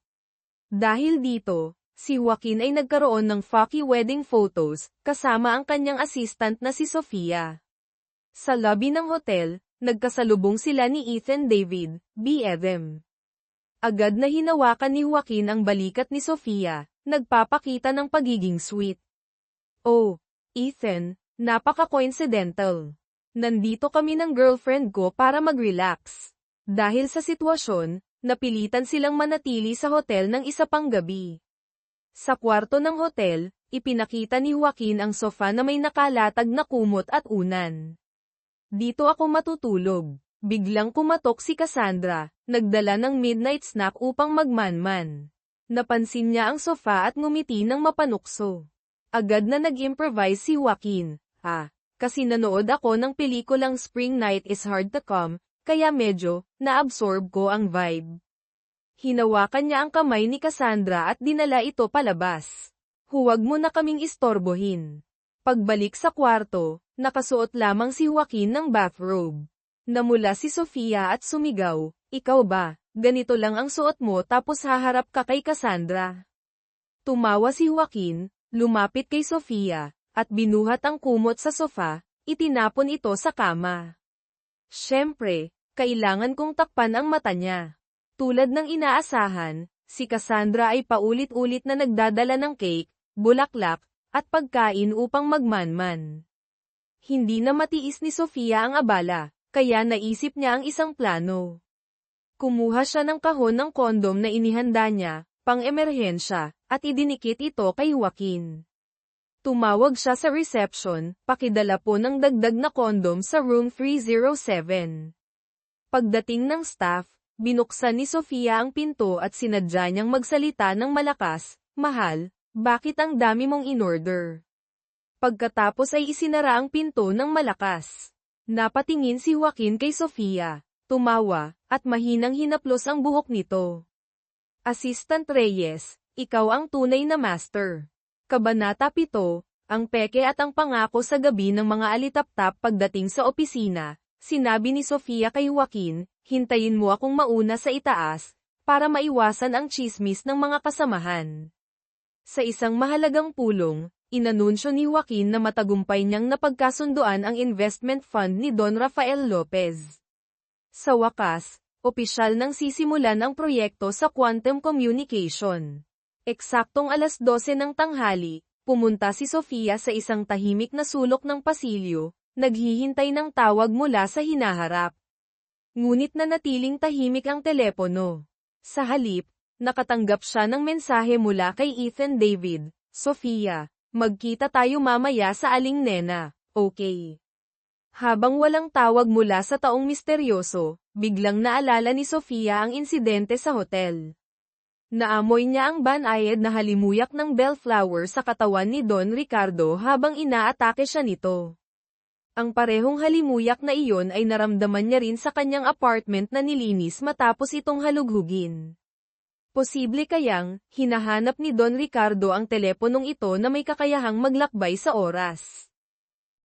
Dahil dito, si Joaquin ay nagkaroon ng fucky wedding photos, kasama ang kanyang assistant na si Sofia. Sa lobby ng hotel, nagkasalubong sila ni Ethan David, BFM. Agad na hinawakan ni Joaquin ang balikat ni Sofia, nagpapakita ng pagiging sweet. Oh, Ethan, napaka-coincidental. Nandito kami ng girlfriend ko para mag-relax. Dahil sa sitwasyon, napilitan silang manatili sa hotel ng isa pang gabi. Sa kwarto ng hotel, ipinakita ni Joaquin ang sofa na may nakalatag na kumot at unan. Dito ako matutulog. Biglang kumatok si Cassandra, nagdala ng midnight snack upang magmanman. Napansin niya ang sofa at ngumiti ng mapanukso. Agad na nag-improvise si Joaquin. Kasi nanood ako ng pelikulang Spring Night is Hard to Come, kaya medyo, na-absorb ko ang vibe. Hinawakan niya ang kamay ni Cassandra at dinala ito palabas. Huwag mo na kaming istorbohin. Pagbalik sa kwarto, nakasuot lamang si Joaquin ng bathrobe. Namula si Sofia at sumigaw, ikaw ba, ganito lang ang suot mo tapos haharap ka kay Cassandra. Tumawa si Joaquin, lumapit kay Sofia, at binuhat ang kumot sa sofa, itinapon ito sa kama. Siyempre, kailangan kong takpan ang mata niya. Tulad ng inaasahan, si Cassandra ay paulit-ulit na nagdadala ng cake, bulaklak, at pagkain upang magmanman. Hindi na matiis ni Sofia ang abala. Kaya naisip niya ang isang plano. Kumuha siya ng kahon ng kondom na inihanda niya, pang-emerhensya, at idinikit ito kay Joaquin. Tumawag siya sa reception, pakidala po ng dagdag na kondom sa room 307. Pagdating ng staff, binuksan ni Sofia ang pinto at sinadya niyang magsalita ng malakas, mahal, bakit ang dami mong in-order? Pagkatapos ay isinara ang pinto ng malakas. Napatingin si Joaquin kay Sofia, tumawa, at mahinang hinaplos ang buhok nito. Assistant Reyes, ikaw ang tunay na master. Kabanata 7, ang peke at ang pangako sa gabi ng mga alitaptap pagdating sa opisina, sinabi ni Sofia kay Joaquin, hintayin mo akong mauna sa itaas, para maiwasan ang tsismis ng mga kasamahan. Sa isang mahalagang pulong, inanunsyo ni Joaquin na matagumpay niyang napagkasunduan ang investment fund ni Don Rafael Lopez. Sa wakas, opisyal nang sisimulan ang proyekto sa quantum communication. Eksaktong 12:00 ng tanghali, pumunta si Sofia sa isang tahimik na sulok ng pasilyo, naghihintay ng tawag mula sa hinaharap. Ngunit nanatiling tahimik ang telepono. Sa halip, nakatanggap siya ng mensahe mula kay Ethan David, Sofia. Magkita tayo mamaya sa Aling Nena, okay? Habang walang tawag mula sa taong misteryoso, biglang naalala ni Sofia ang insidente sa hotel. Naamoy niya ang banayad na halimuyak ng bellflower sa katawan ni Don Ricardo habang inaatake siya nito. Ang parehong halimuyak na iyon ay naramdaman niya rin sa kanyang apartment na nilinis matapos itong halughugin. Posible kayang, hinahanap ni Don Ricardo ang teleponong ito na may kakayahang maglakbay sa oras.